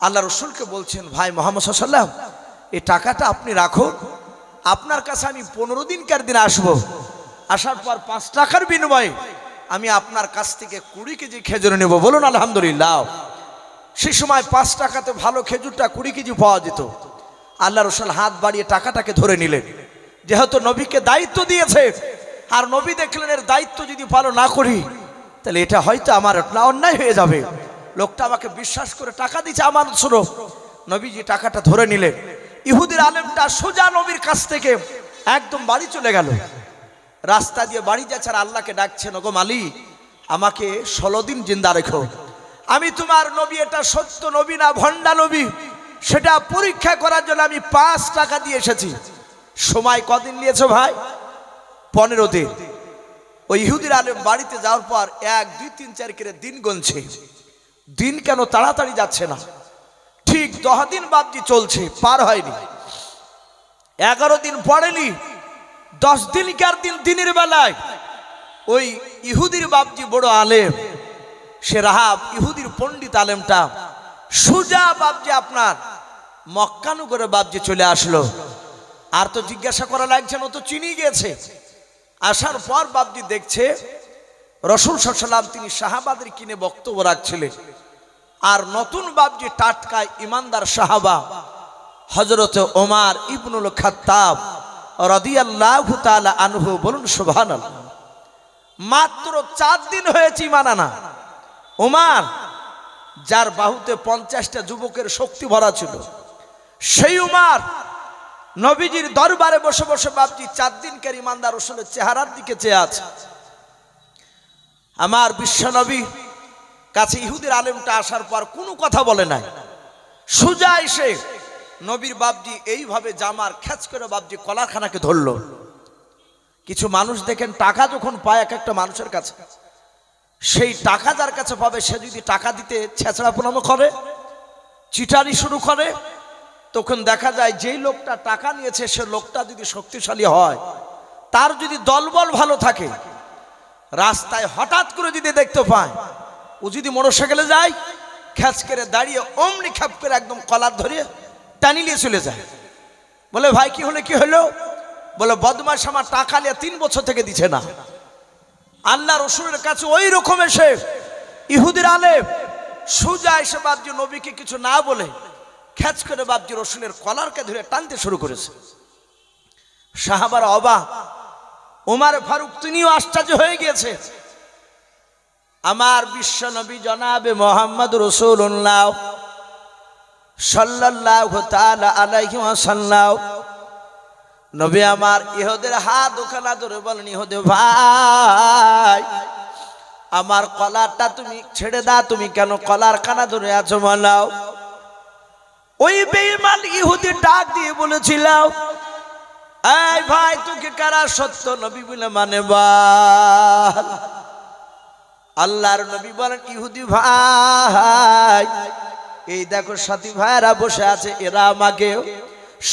আল্লাহ রসুলকে বলছেন, ভাই মুহাম্মদ সাল্লাল্লাহু আলাইহি ওয়াসাল্লাম, এই টাকাটা আপনি রাখুন, আপনার কাছে আমি 15 দিনকার দিন আসবো, আসার পর 5 টাকার বিনিময়ে আমি আপনার কাছ থেকে 20 কেজি খেজুর নেব। বলুন আলহামদুলিল্লাহ। সেই সময় 5 টাকাতে ভালো খেজুরটা 20 কেজি পাওয়া যেত। আল্লাহ রসুল হাত বাড়িয়ে টাকাটাকে ধরে নিলেন, যেহেতু নবীকে দায়িত্ব দিয়েছে, আর নবী দেখলেন এর দায়িত্ব যদি পালন না করি তাহলে এটা হয়তো আমার অন্যায় হয়ে যাবে। লোকটা আমাকে বিশ্বাস করে টাকা দিয়েছে আমানত স্বরূপ। নবীজি টাকাটা ধরে নিলেন। ইহুদির আলেমটা সোজা নবীর কাছ থেকে একদম বাড়ি চলে গেল। রাস্তা দিয়ে বাড়ি যাচ্ছে আর আল্লাহকে ডাকছেন, ওগো মালিক আমাকে 16 দিন জিন্দা রেখো, আমি তোমার নবী, এটা সত্য নবী না ভণ্ডা নবী সেটা পরীক্ষা করার জন্য আমি 5 টাকা দিয়ে এসেছি। সময় কদিন নিয়েছো ভাই? 15 দিন। ওই ইহুদির আলেম বাড়িতে যাওয়ার পর 1 2 3 4 করে দিন গুনছে। দিন কেন তাড়াতাড়ি যাচ্ছে না? ঠিক 10 দিন বাদজি চলছে, পার হয়নি। 11 দিন পড়েনি, 10 দিনকার দিন দিনের বেলায় ওই ইহুদির বাপজি বড় আলেম, সে রাহাব ইহুদির পণ্ডিত আলেমটা সুজা বাপজি আপনার মক্কানগরে বাপজি চলে আসলো। আর তো জিজ্ঞাসা করা লাগছে না, ও তো চিনি গেছে। আসার পর বাপজি দেখছে রাসূল সাল্লাল্লাহু আলাইহি ওয়াসাল্লাম তিনি সাহাবাদের কিনে বক্তব্য রাখছিলেন, আর নতুন বাপজি টাটকা ইমানদার সাহাবা হযরত ওমর ইবনুল খাত্তাব রাদিয়াল্লাহু তাআলা আনহু, বলুন সুবহানাল্লাহ। মাত্র 4 দিন হয়েছে ঈমান আনা। ওমর যার বাহুতে 50টা যুবকের শক্তি ভরা ছিল, সেই ওমর নবীজির দরবারে বসে বসে বাপজি 4 দিনকার ইমানদার রাসূলের চেহারার দিকে চেয়ে আছে। আমার বিশ্ব নবী কাছে ইহুদির আলেমটা আসার পর কোনো কথা বলে নাই, সোজা এসে নবীর বাপজি এইভাবে জামার খ্যাচ করে বাপজি কলারখানাকে ধরলো। কিছু মানুষ দেখেন টাকা যখন পায় এক একটা মানুষের কাছে, সেই টাকা যার কাছে পাবে সে যদি টাকা দিতে ছেঁচড়াপনামো করে, চিটারি শুরু করে, তখন দেখা যায় যেই লোকটা টাকা নিয়েছে সে লোকটা যদি শক্তিশালী হয়, তার যদি দলবল ভালো থাকে, রাস্তায় হঠাৎ করে যদি দেখতে পায় ও যদি মোটরসাইকেলে যায়, খ্যাচ করে দাঁড়িয়ে অমনি খ্যাপ করে একদম কলার ধরে টানি নিয়ে চলে যায়। বলে ভাই কি হলো কি হলো? বলে বদমাশ আমার টাকা নিয়ে 3 বছর থেকে দিচ্ছে না। আল্লাহ রসুলের কাছে ওই রকম এসে ইহুদির আলেম সোজা এসে বাপজি নবীকে কিছু না বলে খ্যাচ করে বাপজি রসুলের কলারকে ধরে টানতে শুরু করেছে। সাহাবারা অবাক, ওমর ফারুক তিনিও আশ্চর্য হয়ে গিয়েছে। আমার বিশ্ব নবী জনাবে মুহাম্মদ রাসূলুল্লাহ সাল্লাল্লাহু তাআলা আলাইহি ওয়াসাল্লাম নবী আমার ইহুদের হাত ওখানা ধরে বলেন, ইহুদে ভাই আমার কলারটা তুমি ছেড়ে দাও, তুমি কেন কলার কানা ধরে আছো বলাও। ওই বেঈমান ইহুদি ডাক দিয়ে বলেছিল, এই ভাই তোকে কারা সত্য নবী বলে মানে বল। আল্লাহর নবী বলেন, ইহুদি ভাই এই দেখো সাথী ভাইরা বসে আছে, এরা আমাকে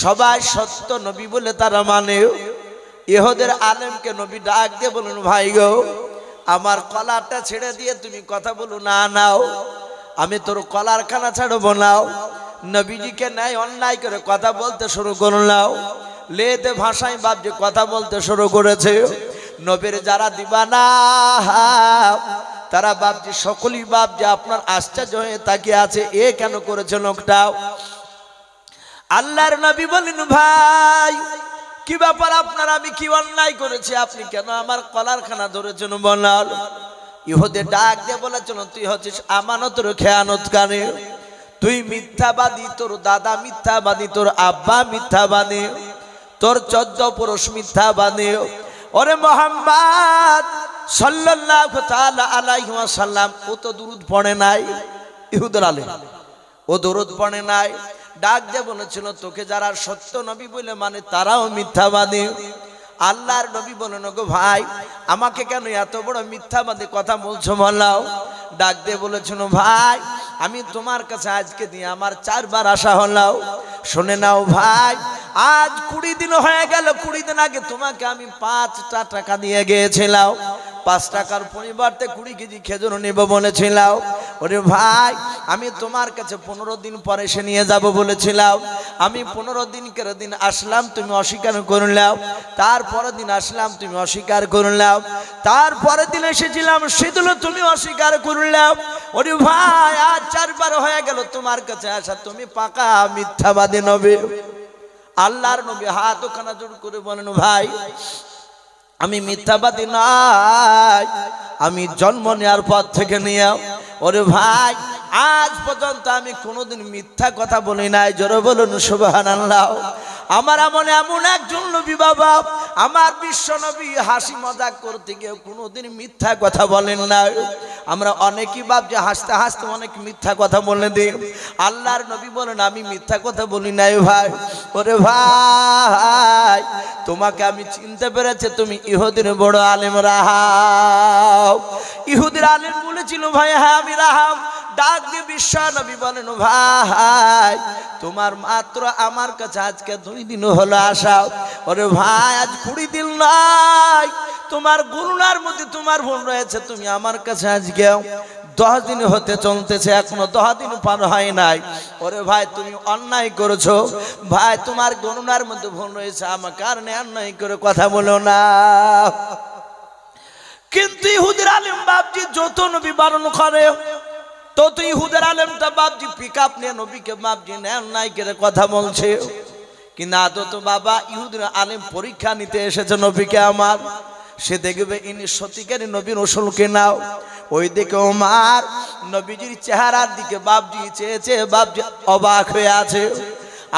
সবাই সত্য নবী বলে তারা মানে। ইহুদের আলেমকে নবী ডাক দিয়ে বলুন, ভাই গো আমার কলারটা ছেড়ে দিয়ে তুমি কথা বলো না, নাও আমি তোর কলার খানা ছাড়বো নাও। নবীজিকে নাই অন্যায় করে কথা বলতে শুরু করলাম, লেতে ভাষায় বাপ যে কথা বলতে শুরু করেছে। নবীর যারা দিবানা তারা বাপজি সকলেই বাপ যে আপনার আশ্চর্য হয়ে তাকিয়ে আছে, এ কেন করেছে লোকটাও। আল্লাহর নবী বলেন, ভাই কি ব্যাপার আপনার, আমি কি অন্যায় করেছি, আপনি কেন আমার কলারখানা ধরেছেন বলাল। ইহুদে ডাক দিয়ে বলেছেন, তুই হচ্ছিস আমানতের খেয়ানতকারী, তুই মিথ্যাবাদী, তোর দাদা মিথ্যাবাদী, তোর আব্বা মিথ্যাবাদী, তোর 14 পুরুষ মিথ্যাবাদী। ওরে মুহাম্মদ সাল্লাল্লাহু তাআলা আলাইহি ওয়াসাল্লাম ও তো দুরূদ পড়ে নাই, ইহুদের আলেম ও দুরূদ পড়ে নাই। ডাক দিয়ে বলেছিল তোকে যারা সত্য নবী বলে মানে তারাও মিথ্যাবাদী। আল্লাহর নবী বলেন গো ভাই আমাকে কেন এত বড় মিথ্যাবাদী কথা বলছো বলাও। ডাক দিয়ে বলেছিল ভাই আমি তোমার কাছে আজকে দিয়ে আমার 4 বার আসা হলাও। শুনে নাও ভাই আজ 20 দিন হয়ে গেল, 20 দিন আগে তোমাকে আমি 5টা টাকা দিয়ে গিয়েছিলাম, 5 টাকার পরিবর্তে 20 কেজি খেজুর নেব বলেছিলাম। ওরে ভাই আমি তোমার কাছে 15 দিন পরে এসে নিয়ে যাব বলেছিলাম, আমি 15 দিনকের দিন আসলাম তুমি অস্বীকার করলাম, তারপরের দিন আসলাম তুমি অস্বীকার করলাম, তারপরের দিন এসেছিলাম সেদিনও তুমি অস্বীকার করলাম। ওরে ভাই আজ 4 বার হয়ে গেল তোমার কাছে আসা, তুমি পাকা মিথ্যাবাদী নবী। আল্লাহর নবী হাত ওখানে জোড় করে বলেন ভাই আমি মিথ্যাবাদী নয়, আমি জন্ম নেওয়ার পর থেকে নিয়ে। ওরে ভাই আজ পর্যন্ত আমি কোনোদিন মিথ্যা কথা বলি নাই, জোরে বলুন সুবহানাল্লাহ। আমার এমন একজন নবী বাবা, আমার বিশ্ব নবী হাসি মজাক করতে গিয়ে কোনোদিন মিথ্যা কথা বলেন না। আমরা অনেকেই ভাবছি হাসতে হাসতে অনেক মিথ্যা কথা বলে দিই, আল্লাহর নবী বলেন আমি মিথ্যা কথা বলি নাই ভাই। ওরে ভাই তোমাকে আমি চিনতে পেরেছি তুমি ইহুদির বড় আলেম রাহাব। ইহুদির আলেম বলেছিল ভাই হ্যাঁ আমি রাহাব। ডাক দিয়ে বিশ্ব নবী বলেন ভাই তোমার মাত্র আমার কাছে আজকে 2 দিন হলো আসা। ওরে ভাই আজ 20 দিন নয়, তোমার গুনার মধ্যে তোমার ভুল রয়েছে, তুমি আমার কাছে আজকে 10 দিন হতে চলতেছে, এখনো 10 দিন পার হয় নাই। ওরে ভাই তুমি অন্যায় করেছো ভাই, তোমার গুনার মধ্যে ভুল রয়েছে, আমার কারণে অন্যায় করে কথা বলো না। কিন্তু ইহুদির আলেম বাপজি যত নবী বারণ করে তত ইহুদের আলেমটা বাপজি পিকআপ নিয়ে নবীকে বাপজি অন্যায় করে কথা বলছে। কিন্তু আদত বাবা ইহুদের আলেম পরীক্ষা নিতে এসেছে নবীকে আমার, সে দেখবে ইনি সত্যিকারী নবীর রসুলকে নাও। ওই দিকে ওমর নবীজির চেহারার দিকে বাপজি চেয়েছে, বাপজি অবাক হয়ে আছে।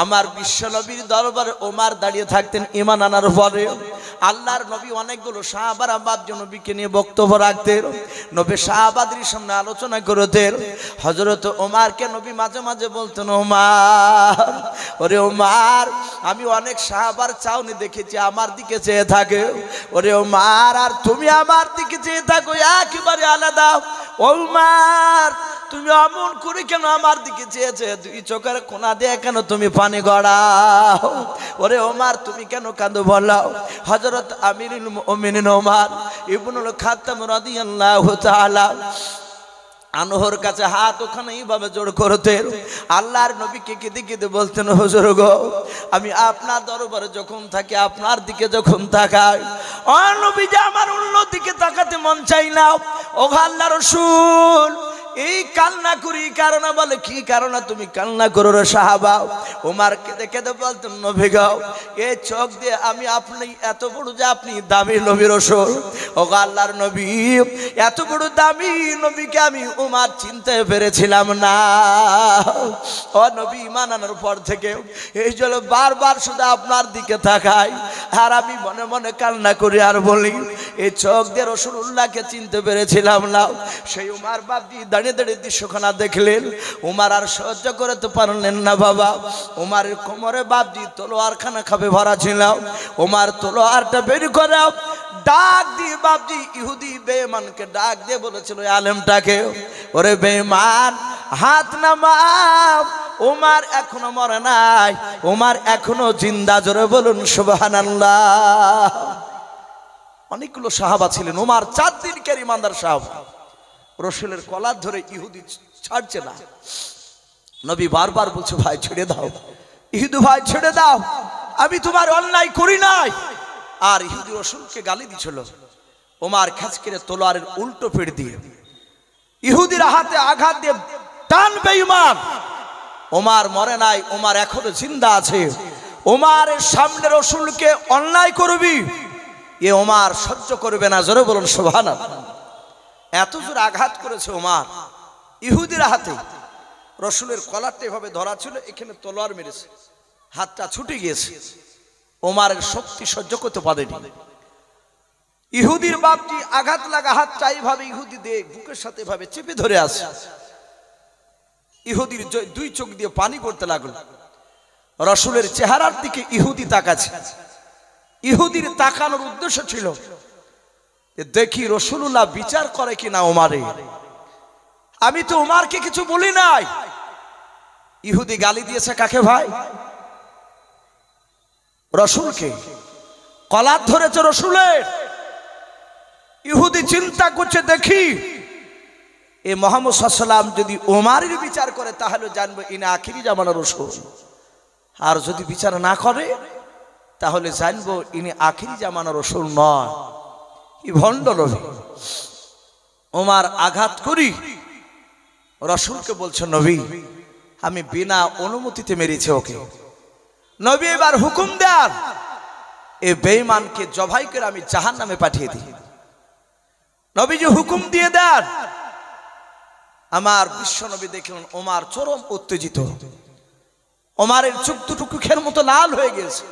আমার বিশ্ব নবীর দরবারে ওমর দাঁড়িয়ে থাকতেন ঈমান আনার পরে। আল্লাহর নবী অনেকগুলো সাহাবারা বাপজি নবীকে নিয়ে বক্তব্য রাখতেন, নবী সাহাবাদের সামনে আলোচনা করতেন। হযরত ওমরকে নবী মাঝে মাঝে বলতেন ওমর ওরে ওমর আমি অনেক সাহাবার চাউনি দেখেছি আমার দিকে চেয়ে থাকে, ওরে ওমর আর তুমি আমার দিকে চেয়ে থাকো একেবারে আলাদা। ওমর তুমি অমন করে কেন আমার দিকে চেয়েছে, 2 চোখের কোনা দিয়ে কেন তুমি পানি গড়াও? ওরে ওমর তুমি কেন কাঁদো বলো? হযরত আমিরুল মুমিনিন ওমর ইবনুল খাত্তাব রাদিয়াল্লাহু তাআলা আনহর কাছে হাত ওখানে এইভাবে জোড় করতেন। আল্লাহর নবীকে কেঁদে কেঁদে বলতেন হুজুর গো আমি আপনার দরবারে যখন থাকি আপনার দিকে যখন তাকাই ও নবীজি আমার অন্য দিকে তাকাতে মন চাই না। ও আল্লাহর রাসূল এই কান্না করি কারণে বলে কি কারণে তুমি কান্না করো রে সাহাবা? ওমর কেঁদে কেঁদে বলতেন নবী গো এই চোখ দিয়ে আমি আপনি এত বড় যে আপনি দামি নবীর রাসূল, ও আল্লাহর নবী এত বড় দামি নবীকে আমি ওমর চিনতে পেরেছিলাম না। ও নবী ঈমান আনার পর থেকে এই জন্য বারবার শুধু আপনার দিকে তাকাই আর আমি মনে মনে কান্না করি আর বলি এই চোখ দিয়ে রাসূলুল্লাহকে চিনতে পেরেছিলাম না। সেই ওমর বাপজি দাঁড়িয়ে দাঁড়িয়ে দৃশ্যখানা দেখলেন, ওমর আর সহ্য করতে পারলেন না বাবা। ওমরের কোমরে বাপজি তলোয়ারখানা খাবে ভরা ছিল, ওমর তলোয়ারটা বের করে ডাক দিয়ে বাপজি ইহুদি বেঈমানকে ডাক দিয়ে বলেছিল আলেমটাকে ওরে বেঈমান হাত নামাও, ওমর এখনো মরে নাই, ওমর এখনো জিন্দা, জোরে বলুন সুবহানাল্লাহ। অনেকগুলো সাহাবা ছিলেন, ওমর 4 দিনকার ইমানদার সাহাবা। রসুলের কলার ধরে ইহুদি ছাড়ছে না, নবী বারবার বলছে ভাই ছেড়ে দাও, ইহুদি ভাই ছেড়ে দাও, আমি তোমার অন্যায় করি নাই। আর ইহুদি রসুলকে গালি দিছিল। ওমর খাঁচ করে তলোয়ারের উল্টো পিঠ দিয়ে ইহুদির হাতে আঘাত দিয়ে টান বেঈমান। ওমর মরে নাই, ওমর এখনো জিন্দা আছে। ওমরের সামনে রসুলকে অন্যায় করবি এ ওমর সহ্য করবে না, জোরে বলুন সুবহানাল্লাহ। এত জোর আঘাত করেছে ওমর ইহুদির হাতে। রসুলের কলারটা এভাবে ধরা ছিল, এখানে তলোয়ার মেরেছে, হাতটা ছুটে গিয়েছে। ওমারের শক্তি সহ্য করতে পারেনি। ইহুদির বাপজি আঘাত লাগা হাতটা এইভাবে ইহুদি দিয়ে বুকের সাথে ভাবে চেপে ধরে আসে। ইহুদির দুই চোখ দিয়ে পানি পড়তে লাগলো। রাসূলের চেহারার দিকে ইহুদি তাকাচ্ছে। ইহুদির তাকানোর উদ্দেশ্য ছিল যে দেখি রাসূলুল্লাহ বিচার করে কিনা ওমারে। আমি তো ওমারকে কিছু বলি নাই। ইহুদি গালি দিয়েছে কাকে ভাই? রাসূলকে। কলার ধরেছে রাসূলের। ইহুদি চিন্তা করছে দেখি এ মুহাম্মদ সাল্লাল্লাহু আলাইহি ওয়াসাল্লাম যদি ওমারের বিচার করে তাহলে জানবো ইনি আখিরি জামানার রাসূল, আর যদি বিচার না করে তাহলে জানবো ইনি আখিরি জামানার রাসূল নয়। কি ভণ্ড নবী। ওমর আঘাত করি রাসূলকে বলছে নবী আমি বিনা অনুমতিতে মেরেছি ওকে। নবী এবার হুকুম দেন এই বেঈমানকে জবাই করে আমি জাহান্নামে পাঠিয়ে দিই। নবীজি হুকুম দিয়ে দেন। আমার বিশ্ব নবী দেখলেন ওমর চরম উত্তেজিত। ওমরের চোখ দুটো কুখের মতো লাল হয়ে গেছে।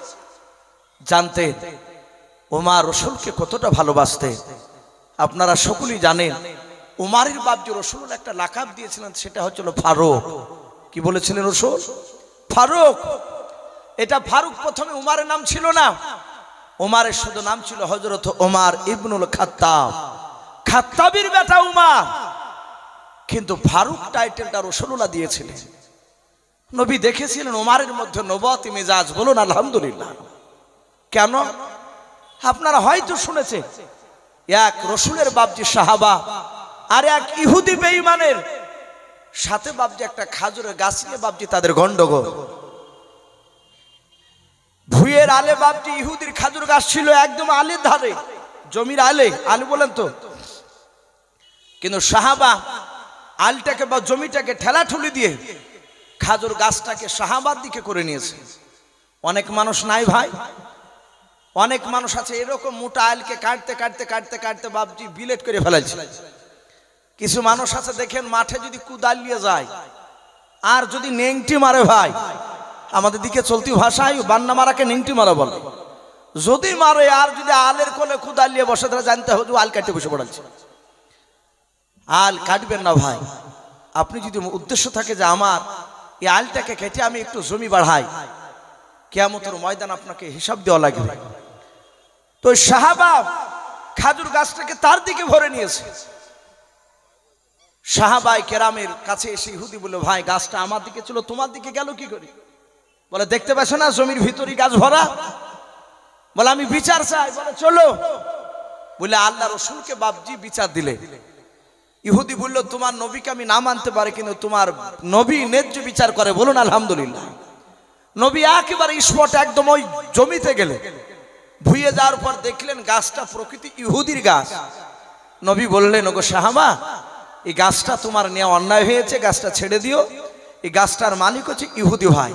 জানতেন ওমর রাসূলকে কতটা ভালোবাসতেন। আপনারা সকলেই জানেন ওমরের বাপ যে রাসূল একটা লাকাব দিয়েছিলেন সেটা হচ্ছিল ফারুক। কি বলেছিলেন রাসূল? ফারুক। এটা ফারুক প্রথমে ওমরের নাম ছিল না। ওমরের শুধু নাম ছিল হযরত ওমর ইবনুল খাত্তাব। খাত্তাবের বেটা ওমর। কিন্তু ফারুক টাইটেলটা রাসূলুল্লাহ দিয়েছিলেন। নবী দেখেছিলেন ওমরের মধ্যে নবুয়তি মেজাজ। বলুন আলহামদুলিল্লাহ। কেন? আপনারা হয়তো শুনেছেন এক রাসূলের বাপজি সাহাবা আর এক ইহুদি বেঈমানের সাথে বাপজি একটা খাজুরের গাছ নিয়ে বাপজি তাদের গন্ডগোল। ভুঁইয়ের আলে বাপজি ইহুদির খাজুর গাছ ছিল একদম আলের ধারে, জমির আলে। আলে বলেন তো। কিন্তু সাহাবা আলটাকে বা জমিটাকে ঠেলাঠুলি দিয়ে খাজুর গাছটাকে সাহাবার দিকে করে নিয়েছে। অনেক মানুষ নাই ভাই, অনেক মানুষ আছে এরকম মোটা আলকে কাটতে কাটতে কাটতে কাটতে বাপজি বিলেট করে ফেলাইছে। কিছু মানুষ আছে দেখেন মাঠে যদি কুদাল নিয়ে যায় আর যদি নেংটি মারে ভাই, আমাদের দিকে চলতি ভাষায় বান্না মারাকে নেংটি মারা বলে। যদি মারে আর যদি আলের কোলে কুদাল নিয়ে বসে তাহলে জানতে হবে আল কাটতে বসে পড়াচ্ছে। আল কাটবেন না ভাই। আপনি যদি উদ্দেশ্য থাকে যে আমার এই আলটাকে কেটে আমি একটু জমি বাড়াই, কিয়ামতের ময়দান আপনাকে হিসাব দেওয়া লাগবে। তো সাহাবা খাজুর গাছটাকে তার দিকে ভরে নিয়েছে। সাহাবায়ে কেরামের কাছে এসে ইহুদি বলল ভাই গাছটা আমার দিকে ছিল তোমার দিকে গেল কি করে? বলে দেখতে পাচ্ছ না জমির ভিতরই গাছ ভরা। বলে আমি বিচার চাই। বলে চলো। বলে আল্লাহ রাসূলকে বাপজি বিচার দিলে। ইহুদি বলল তোমার নবীকে আমি না মানতে পারি কিন্তু তোমার নবী ন্যায্য বিচার করে। বলুন আলহামদুলিল্লাহ। নবী একেবারে স্পট একদম ওই জমিতে গেলে ভুইয়ে যাওয়ার পর দেখলেন গাছটা প্রকৃতি ইহুদির গাছ। নবী বললেন ওগো সাহাবা এই গাছটা তোমার নেওয়া অন্যায় হয়েছে, গাছটা ছেড়ে দিও। এই গাছটার মালিক হচ্ছে ইহুদি ভাই।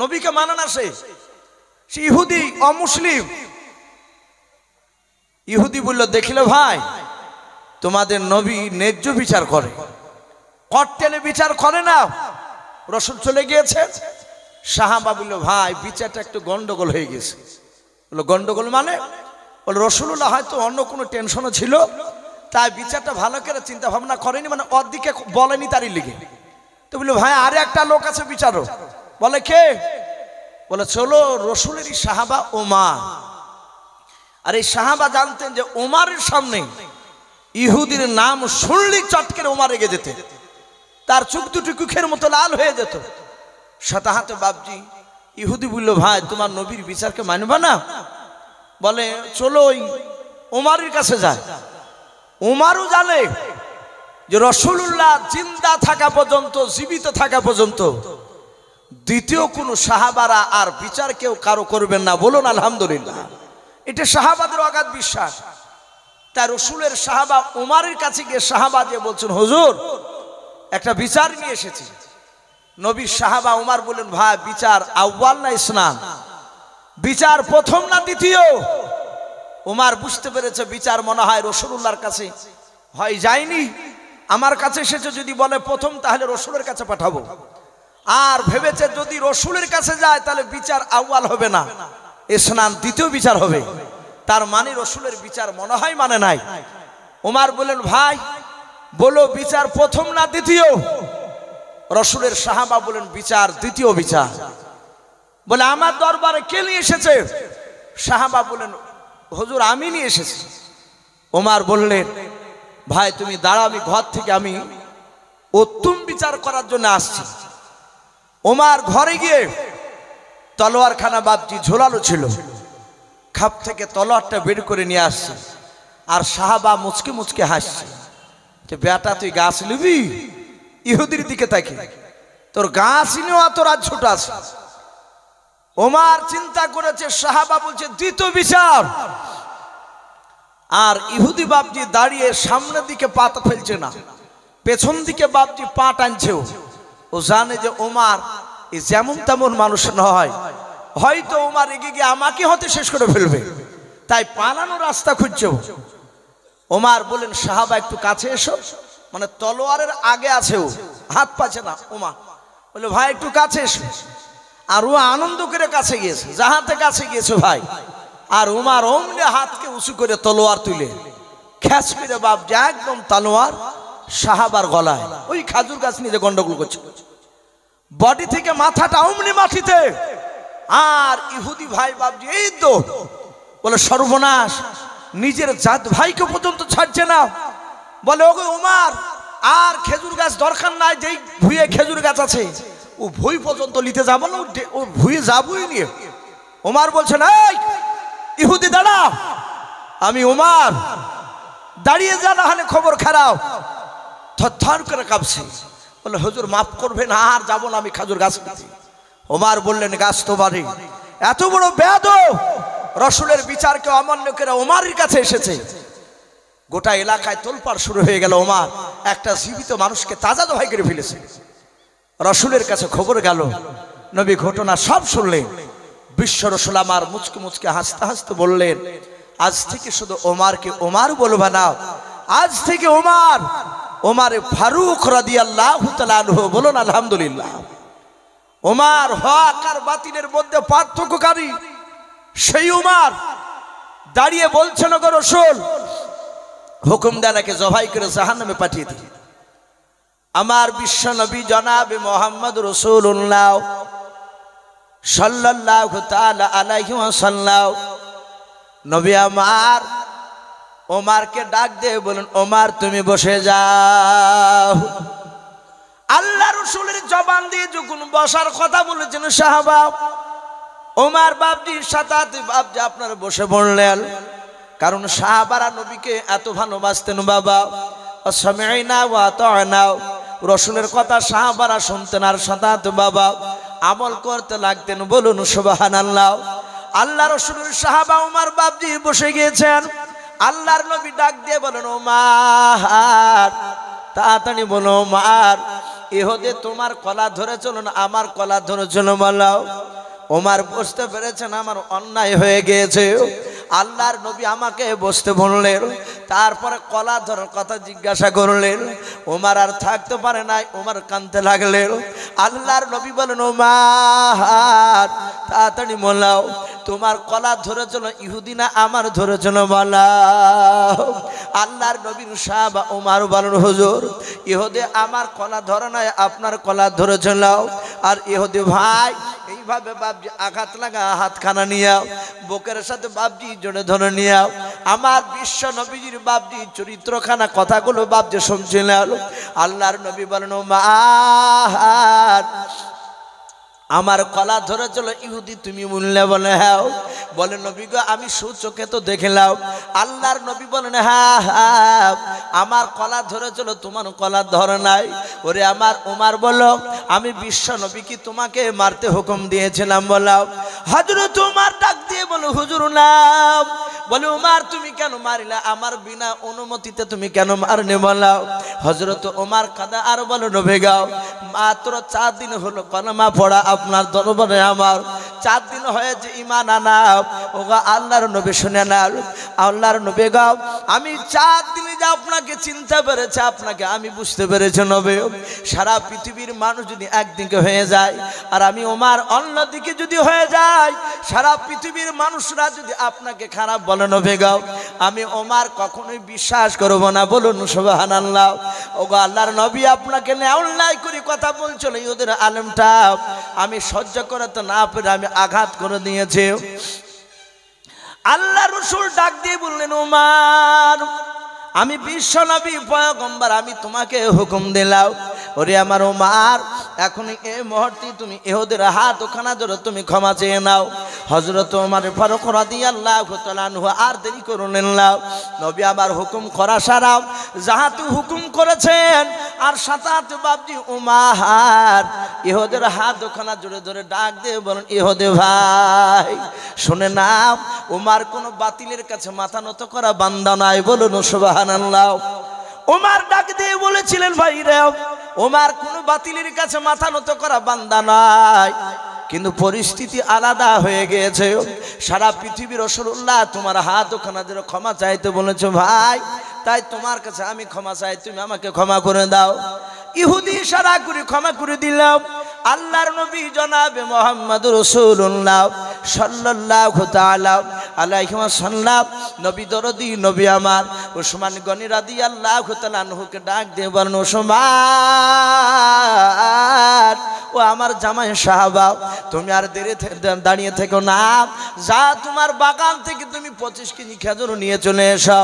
নবীকে মানে না সে ইহুদি অমুসলিম। ইহুদি বলল দেখিলে ভাই তোমাদের নবী ন্যায্য বিচার করে, কর্তেলে বিচার করে না। রাসূল চলে গিয়েছে। সাহাবা বলল ভাই বিচারটা একটু গন্ডগোল হয়ে গেছে। বলল গন্ডগোল মানে? বলে রাসূলুল্লাহ হয়তো অন্য কোনো টেনশনও ছিল তাই বিচারটা ভালো করে চিন্তা ভাবনা করেনি, মানে ওর দিকে বলেনি তারই লিগে। তো বললো ভাই আরে একটা লোক আছে বিচারো। বলে কে? বলে চলো রাসূলেরই সাহাবা ওমর। আর এই সাহাবা জানতেন যে ওমরের সামনে ইহুদির নাম শুনলেই চটকে ওমর রেগে যেতে, তার চোখ দুটো কুখের মতো লাল হয়ে যেত। সাথে হাতে বাপজি ইহুদি বলল ভাই তোমার নবীর বিচারকে মানবা না? বলে চলো ওই ওমরের কাছে যায়। ওমরও জানে যে রাসূলুল্লাহ জিন্দা থাকা পর্যন্ত, জীবিত থাকা পর্যন্ত দ্বিতীয় কোন সাহাবারা আর বিচার কেউ কারো করবেন না। বলুন আলহামদুলিল্লাহ। এটা সাহাবাদের অগাধ বিশ্বাস। তাই রাসূলের সাহাবা ওমরের কাছে গিয়ে সাহাবা যে বলছেন হুজুর একটা বিচার নিয়ে এসেছি। নবীর সাহাবা ওমর বলেন ভাই বিচার আউয়াল না ইসনান? বিচার প্রথম না দ্বিতীয়? ওমর বুঝতে পেরেছে বিচার মনে হয় রাসূলুল্লাহর কাছে হয় যায়নি, আমার কাছে এসেছে। যদি বলে প্রথম তাহলে রাসূলের কাছে পাঠাবো। আর ভেবেছে যদি রাসূলের কাছে যায় তাহলে বিচার আউয়াল হবে না, স্নান দ্বিতীয় বিচার হবে, তার মানে রসুলের বিচার মনে হয় মানে নাই। ওমর বললেন ভাই বলো বিচার প্রথম না দ্বিতীয়? রসুলের সাহাবা বলেন বিচার দ্বিতীয় বিচার। বলে আমার দরবারে কে নিয়ে এসেছে? সাহাবা বলেন হুজুর আমি নিয়ে এসেছি। ওমর বললেন ভাই তুমি দাঁড়াও, আমি ঘর থেকে আমি উত্তম বিচার করার জন্য আসছি। ওমর ঘরে গিয়ে তলোয়ারখানা বাপজি ঝোলানো ছিল, খাপ থেকে তলোয়ারটা বের করে নিয়ে আসছে। আর সাহাবা মুচকে মুচকে হাসছে যে বেটা তুই গাছ নিবি? ইহুদির দিকে তাকে তোর গাছ নিয়েও তোর আজ ছোট আছে। ওমর চিন্তা করেছে, সাহাবা বলছে দ্বিতীয় বিচার। আর ইহুদি বাপজি দাঁড়িয়ে সামনের দিকে পা ফেলছে না, পেছন দিকে বাপজি পা টানছে। ও জানে যে ওমর যেমন তেমন মানুষ নয়, হয়তো ওমর এগিয়ে গিয়ে আমাকে হতে শেষ করে ফেলবে, তাই পালানোর রাস্তা খুঁজছে। ওমর বলেন সাহাবা একটু কাছে এসো, মানে তলোয়ারের আগে আছে, ও হাত পাচ্ছে না। ওমর বলে ভাই একটু কাছে এসো। আর ও আনন্দ করে কাছে গিয়েছে, জাহাতে কাছে গিয়েছে ভাই। আর ওমর অমনি হাতকে উঁচু করে তলোয়ার তুলে খ্যাচ করে বাপ যা একদম তলোয়ার সাহাবার গলায়। ওই খাজুর গাছ নিয়ে যে গন্ডগোল করছে, বডি থেকে মাথাটা অমনি মাটিতে। আর ইহুদি ভাই বাপজি এই তো বলে সর্বনাশ, নিজের জাত ভাইকে পর্যন্ত ছাড়ছে না। বলে ওগো ওমর আর খেজুর গাছ দরকার নাই, যেই ভুঁয়ে খেজুর গাছ আছে ও ভুঁই পর্যন্ত নিতে যাবো না, ও ভুঁয়ে যাবই নিয়ে। ওমর বলছে না এই ইহুদি দাঁড়া, আমি ওমর, দাঁড়িয়ে যা না হলে খবর খারাপ। থরথর করে কাঁপছে। বলে হুজুর মাফ করবেন, আর যাবো না আমি খেজুর গাছ নিতে। ওমর বললেন গাছ তো বাড়ি, এত বড় বেয়াদব রসুলের বিচারকে অমান্য করে ওমরের কাছে এসেছে। গোটা এলাকায় তোলপাড় শুরু হয়ে গেল। ওমর একটা জীবিত মানুষকে তাজা দোহাই করে ফেলেছে। রসুলের কাছে খবর গেল, নবী ঘটনা সব শুনলেন। বিশ্ব রসুল আমার মুচকে মুচকে হাসতে হাসতে বললেন আজ থেকে শুধু ওমরকে ওমর বলবা না, আজ থেকে ওমর ওমরে ফারুক রাদিয়াল্লাহু তাআলা আনহু। বলুন আলহামদুলিল্লাহ। ওমর হক আর বাতিলের মধ্যে পার্থক্যকারী সেই ওমর দাঁড়িয়ে বলছেন গো রসুল হুকুম দেন একে জবাই করে জাহান্নামে পাঠিয়ে দিন। আমার বিশ্ব নবী জনাবে মুহাম্মদ রাসূলুল্লাহ সাল্লাল্লাহু তাআলা আলাইহি ওয়াসাল্লাম নবী আমার ওমরকে ডাক দিয়ে বলেন ওমর তুমি বসে যাও। আল্লাহ রাসূলের জবান দিয়ে যখন বসার কথা বলেছেন সাহাবা, ওমর বাপজির সাথে বাপজি আপনারা বসে পড়লেন। কারণ সাহাবারা নবীকে এত ভালোবাসতেন বাবা। সামি'না ওয়া আতা'না, রাসূলের কথা সাহাবারা শুনতেন আর সাথে বাবা আমল করতে লাগতেন। বলুন সুবহানাল্লাহ। আল্লাহ রাসূলের সাহাবা ওমর বাপজি বসে গিয়েছেন। আল্লাহর নবী ডাক দিয়ে বলেন ওমর তাড়াতাড়ি বলো ওমর, ইহুদি তোমার কলা ধরে চলো না আমার কলা ধরে চলো বলাও। ওমর বুঝতে পেরেছেন আমার অন্যায় হয়ে গিয়েছে। আল্লাহর নবী আমাকে বসতে বললেন, তারপরে কলা ধরার কথা জিজ্ঞাসা করলেন। ওমর আর থাকতে পারে নাই, ওমর কাঁদতে লাগলেন। আল্লাহর নবী বলেন ওমর তাড়াতাড়ি বলাও তোমার কলা ধরে চলো ইহুদি না আমার ধরে চলো বলাও। আল্লাহর নবীর সাহাবা ওমর বলেন হুজুর ইহুদি আমার কলা ধরে নাই আপনার কলা ধরে চলাও। আর ইহুদি ভাই এইভাবে বাপজি আঘাত লাগা হাতখানা নিয়াও, বুকের সাথে বাপজি জোরে ধরে নিয়াও। আমার বিশ্ব নবীজির বাপজি চরিত্রখানা কথাগুলো বাপজি শুনছিলেন। আল্লাহর নবী বলেন ওমর আমার কলা ধরে চলো ইহুদি তুমি বললে বলে হ্যাঁ। বলে নবী গো আমি সুচোখে তো দেখলাম। আল্লাহর নবী বলেন হ্যাঁ হ্যাঁ আমার কলা ধরে চলো তোমার কলা ধরে নাই। ওরে আমার ওমর বলো আমি বিশ্ব নবী কি তোমাকে মারতে হুকুম দিয়েছিলাম বলাও। হযরত ওমর ডাক দিয়ে বলো হুজুর না। বলে ওমর তুমি কেন মারিলা, আমার বিনা অনুমতিতে তুমি কেন মারনে বলাও। হযরত ওমর কাদা আর বলো নবী গাও মাত্র 4 দিন হলো কলমা পড়া আপনার দরবারে, আমার 4 দিন হয়েছে ঈমান আনা। ওগো আল্লাহর নবী শুনে না, আল্লাহর নবী গাও আমি 4 দিন আমাকে আপনাকে চিনতে পেরেছে, আপনাকে আমি বুঝতে পেরেছি নবী। সারা পৃথিবীর মানুষ যদি একদিকে হয়ে যায় আর আমি ওমর অন্যদিকে যদি হয়ে যাই, সারা পৃথিবীর মানুষরা যদি আপনাকে খারাপ বলে নবী গো, আমি ওমর কখনোই বিশ্বাস করব না। বলুন সুবহানাল্লাহ। ওগো আল্লাহর নবী, আপনাকে নিয়ে অন্যায় করে কথা বলছিল, ইহুদের আলেমটা আমি সহ্য করতে না পেরে আমি আঘাত করে দিয়েছি। আল্লাহ রাসূল ডাক দিয়ে বললেন, ওমর আমি বিশ্ব নবী পয়গম্বর, আমি তোমাকে হুকুম দিলাম, ওরে আমার ওমর এখন এই মুহূর্তে তুমি ইহুদের হাত ওখানা ধরে তুমি ক্ষমা চেয়ে নাও। হযরত ওমর ফারুক রাদিয়াল্লাহু তাআলা আনহু আর দেরি করলেন না, নবী আবার হুকুম করা সারাও যাহাতু হুকুম করেছেন। আর সাতাত বাপজি ওমর ইহুদের হাত ওখানা জোরে ধরে ডাক দিয়ে বলেন, ইহুদি ভাই শুনে নাও, ওমর কোন বাতিলের কাছে মাথা নত করা বান্দা নাই। বলুন সুবহানাল্লাহ। ওমর ডাক দিয়ে বলেছিলেন, ভাই রে ওমর কোন বাতিলের কাছে মাথা নত করা বান্দা নাই, কিন্তু পরিস্থিতি আলাদা হয়ে গিয়েছে। সারা পৃথিবীর রাসূলুল্লাহ তোমার হাত ওখানে ধরে ক্ষমা চাইতে বলেছো ভাই, তাই তোমার কাছে আমি ক্ষমা চাই, তুমি আমাকে ক্ষমা করে দাও। ইহুদি ইশারা করে ক্ষমা করে দিলাম। আল্লাহর নবী জনাবে মুহাম্মদুর রাসূলুল্লাহ সাল্লাল্লাহু তাআলা আলাইহি ওয়াসাল্লাম নবী দরদি নবী আমার উসমান গনি রাদিয়াল্লাহু তাআলা আনহুকে ডাক দিয়ে বলেন, উসমান ও আমার জামাই সাহাবা, তুমি আর দাঁড়িয়ে থেকো না, যা তোমার বাগান থেকে তুমি 25 কেজি খেজুর নিয়ে চলে এসো।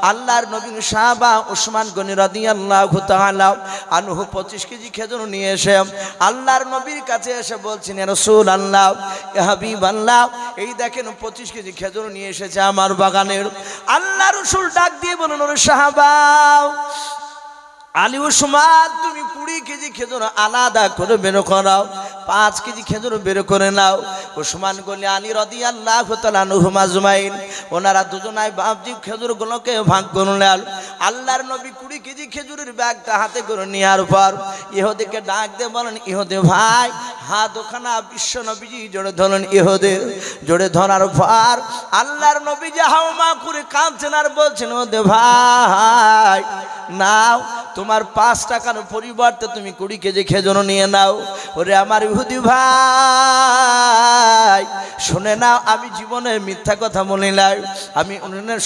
আল্লাহর নবীর সাহাবা উসমান গনি রাদিয়াল্লাহু তাআলা আনহু 25 কেজি খেজুর নিয়ে এসে আল্লাহর নবীর কাছে এসে বলছেন, ইয়া রাসূলুল্লাহ, ইয়া হাবিবাল্লাহ, এই দেখেন 25 কেজি খেজুর নিয়ে এসেছে আমার বাগানের। আল্লাহর রাসূল ডাক দিয়ে বলেন, ওরে সাহাবা আলী উসমান, তুমি 20 কেজি খেজুর আলাদা করে বের করাও, 5 কেজি খেজুর বের করে নাও। উসমান গনি আলী রাদিয়াল্লাহু তাআলা আনহু আজমাইন ওনারা দুজনাই বাপজি খেজুরগুলোকে ভাগ করলেন। আল্লাহর নবী 20 কেজি খেজুরের ব্যাগটা হাতে করে নেওয়ার পর ইহুদিকে ডাক দিয়ে বলেন, ইহুদি ভাই, হাত ওখানা বিশ্ব নবীজি জোরে ধরলেন। ইহুদি জোরে ধরার পর আল্লাহর নবী যে হাওমা করে কাঁদছেন আর বলছেন, ওদে ভাই নাও, তোমার 5 টাকার পরিবর্তে তুমি 20 কেজি খেজুর নিয়ে নাও। ওরে আমার ইহুদি ভাই শুনে নাও, আমি জীবনে মিথ্যা কথা বলি নাই, আমি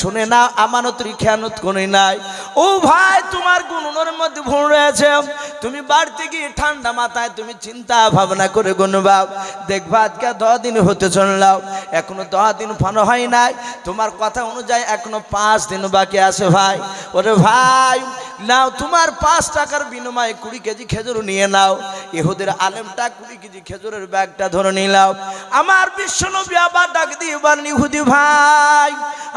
শুনে নাও আমানতের খেয়ানত করি নাই। ও ভাই, তোমার গুণের মধ্যে ভুল রয়েছে, তুমি বাড়িতে গিয়ে ঠান্ডা মাথায় তুমি চিন্তা ভাবনা করে গুনবা, দেখবা আজকে 10 দিন হতে চললাম, এখনো 10 দিন ফানো হয় নাই, তোমার কথা অনুযায়ী এখনো 5 দিন বাকি আছে ভাই। ওরে ভাই নাও, তোমার 5 টাকার বিনিময়ে 20 কেজি খেজুর নিয়ে নাও। ইহুদের আলেমটা 20 কেজি খেজুরের ব্যাগটা ধরে নিলাম। আমার বিশ্বনবী আবার ডাক দিয়ে বলেন, ইহুদি ভাই,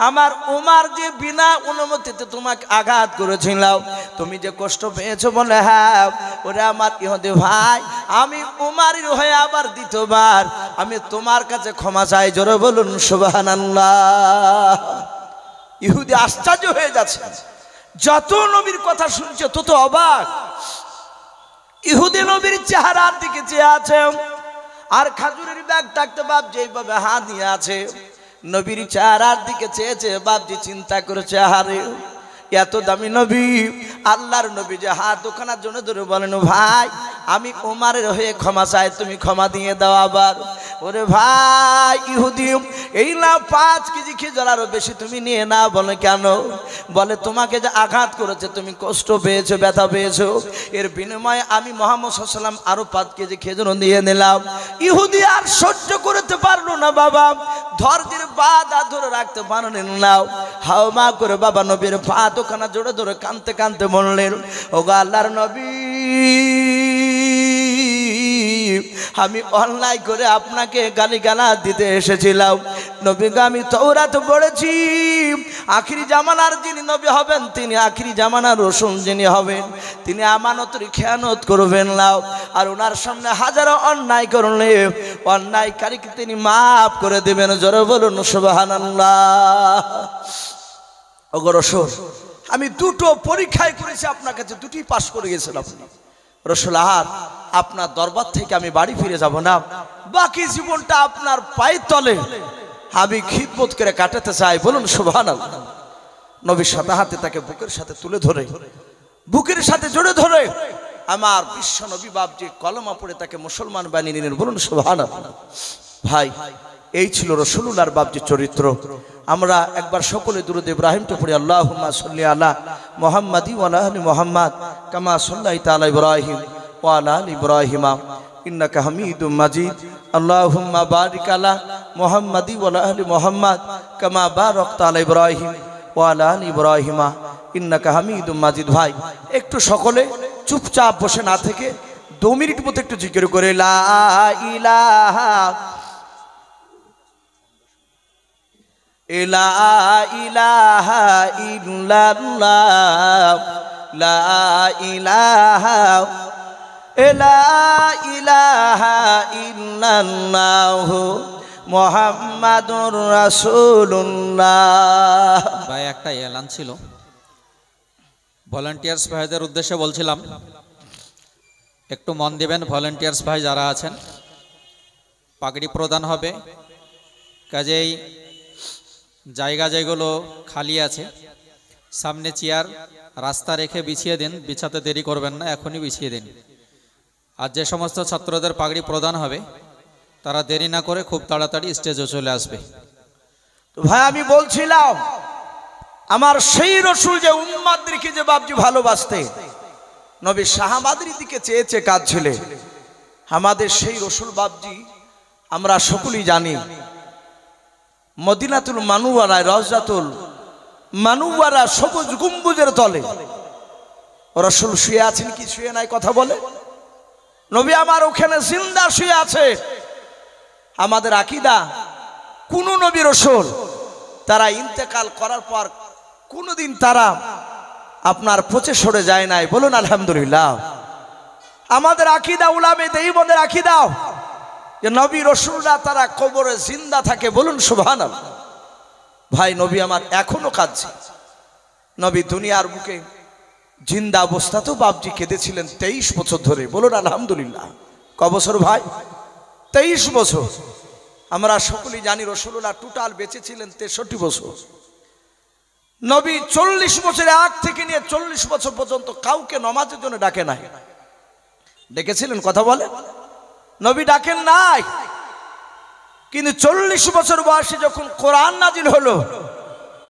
আমার ওমর যে বিনা অনুমতিতে তোমাকে আঘাত করেছিল, তুমি যে কষ্ট পেয়েছো বলে, হ্যাঁ। ওরে আমার ইহুদি ভাই, আমি ওমরের হয়ে আবার দ্বিতীয়বার আমি তোমার কাছে ক্ষমা চাই। জোরে বলুন সুবহানাল্লাহ। ইহুদি আশ্চর্য হয়ে যাচ্ছে, যত নবীর কথা শুনছে তত অবাক। ইহুদি নবীর চেহারার দিকে চেয়ে আছে আর খাজুরের ব্যাগ থাকতে বাপ যেভাবে হাত নিয়ে আছে, নবীর চেহারার দিকে চেয়েছে বাপজি চিন্তা করেছে, আরে এত দামি নবী, আল্লাহর নবী যে হাত ওখানার জন্য ধরে বলেন, ভাই আমি ওমরের হয়ে ক্ষমা চাই, তুমি ক্ষমা দিয়ে দাও আবার। ওরে ভাই ইহুদি, এই না 5 কেজি খেজুর আরো বেশি তুমি নিয়ে না। বলে কেন? বলে তোমাকে যে আঘাত করেছে, তুমি কষ্ট পেয়েছো, ব্যথা পেয়েছো, এর বিনিময়ে আমি মুহাম্মদ সাল্লাল্লাহু আলাইহি ওয়াসাল্লাম আরো 5 কেজি খেজুর দিয়ে নিলাম। ইহুদি আর সহ্য করতে পারলো না বাবা, ধৈর্যের বাঁধা ধরে রাখতে পারলেন না, হাওমা করে বাবা নবীর পা ওখানে জোরে ধরে কাঁদতে কাঁদতে বললেন, ওগো আল্লাহর নবী, আমি অন্যায় করে আপনাকে গালিগালাজ দিতে এসেছিলাম। নবীকে আমি তাওরাত পড়েছি, আখিরি জামানার যিনি নবী হবেন, তিনি আখিরি জামানার রাসূল যিনি হবেন, তিনি আমানতের খেয়ানত করবেন না। আর ওনার সামনে হাজারো অন্যায় করলে অন্যায়কারীকে তিনি মাফ করে দেবেন। জোরে বলুন সুবহানাল্লাহ। ওগো রাসূল, আমি 2টো পরীক্ষায় করেছি, আপনার কাছে 2টি পাস করে গেছেন আপনি। রাসূল, আর আপনার দরবার থেকে আমি বাড়ি ফিরে যাব না, বাকি জীবনটা আপনার পায়ের তলে আমি খিদমত করে কাটাতে চাই। বলুন সুবহানাল্লাহ। নবীর সাথে হাতে তাকে বুকের সাথে তুলে ধরে, বুকের সাথে জড়ে ধরে আমার বিশ্ব নবী বাপজি কলমা পড়ে তাকে মুসলমান বানিয়ে নিলেন। বলুন সুবহানাল্লাহ। ভাই, এই ছিল রাসূলুল্লাহর বাপজির চরিত্র। আমরা একবার সকলে দুরূদ ইব্রাহিমটা পড়ি, আল্লাহুম্মা সাল্লি আলা মুহাম্মাদি ওয়া আলা আলি মুহাম্মাদ কামা সাল্লাইতা আলা ইব্রাহিম ওয়া আলা আলি ইব্রাহিম ইন্নাকা হামিদুম মাজিদ। আল্লাহুম্মা বারিক আলা মুহাম্মাদি ওয়া আলা আলি মুহাম্মাদ কামা বারাকতা আলা ইব্রাহিম ওয়া আলা আলি ইব্রাহিম ইন্নাকা হামিদুম মাজিদ। ভাই, একটু সকলে চুপচাপ বসে না থেকে 2 মিনিট মতো একটু জিকির করে লা ইলাহা ইলাহা ইল্লাল্লাহ লা ইলাহা ইল্লাল্লাহ মুহাম্মাদুর রাসূলুল্লাহ। ভাই, একটা এলান ছিল, ভলান্টিয়ার্স ভাইদের উদ্দেশ্যে বলছিলাম, একটু মন দিবেন। ভলান্টিয়ার্স ভাই যারা আছেন, পাগড়ি প্রদান হবে, কাজেই জায়গা যেগুলো খালি আছে সামনে চেয়ার রাস্তা রেখে বিছিয়ে দিন, বিছাতে দেরি করবেন না, এখনই বিছিয়ে দিন। আর যে সমস্ত ছাত্রদের পাগড়ি প্রদান হবে তারা দেরি না করে খুব তাড়াতাড়ি স্টেজে চলে আসবে। তো ভাই, আমি বলছিলাম আমার সেই রসুল যে উম্মাদদেরকে যে বাপজি ভালোবাসতে নবী সাহাবাদের দিকে চেয়েছে কাঁদছিলে, আমাদের সেই রসুল বাপজি আমরা সকলেই জানি মদিনাতুল মানুওয়ারায় রওজাতুল মানুওয়ারা সবুজ গম্বুজের তলে রসুল শুয়ে আছেন কি শুয়ে নাই কথা বলে? নবী আমার ওখানে জিন্দা শুয়ে আছে। আমাদের আকীদা কোন নবী রসুল তারা ইন্তেকাল করার পর কোনদিন তারা আপনার পচে সরে যায় নাই। বলুন আলহামদুলিল্লাহ। আমাদের আকীদা উলামে দেওবন্দের আকীদা যে নবী রসুলরা তারা কবরে জিন্দা থাকে। বলুন সুবহানাল্লাহ। ভাই, নবী আমার এখনো কাঁদছে। নবী দুনিয়ার বুকে জিন্দা অবস্থাতেও বাপজি কেঁদেছিলেন 23 বছর ধরে। বলুন আলহামদুলিল্লাহ। ক বছর ভাই? 23 বছর। আমরা সকলেই জানি রাসূলুল্লাহ টোটাল বেঁচে ছিলেন 63 বছর। নবী 40 বছরের আগ থেকে নিয়ে 40 বছর পর্যন্ত কাউকে নামাজের জন্য ডাকে নাই। ডেকেছিলেন কথা বলে? নবী ডাকেন নাই। কিন্তু 40 বছর বয়সে যখন কোরআন নাজিল হলো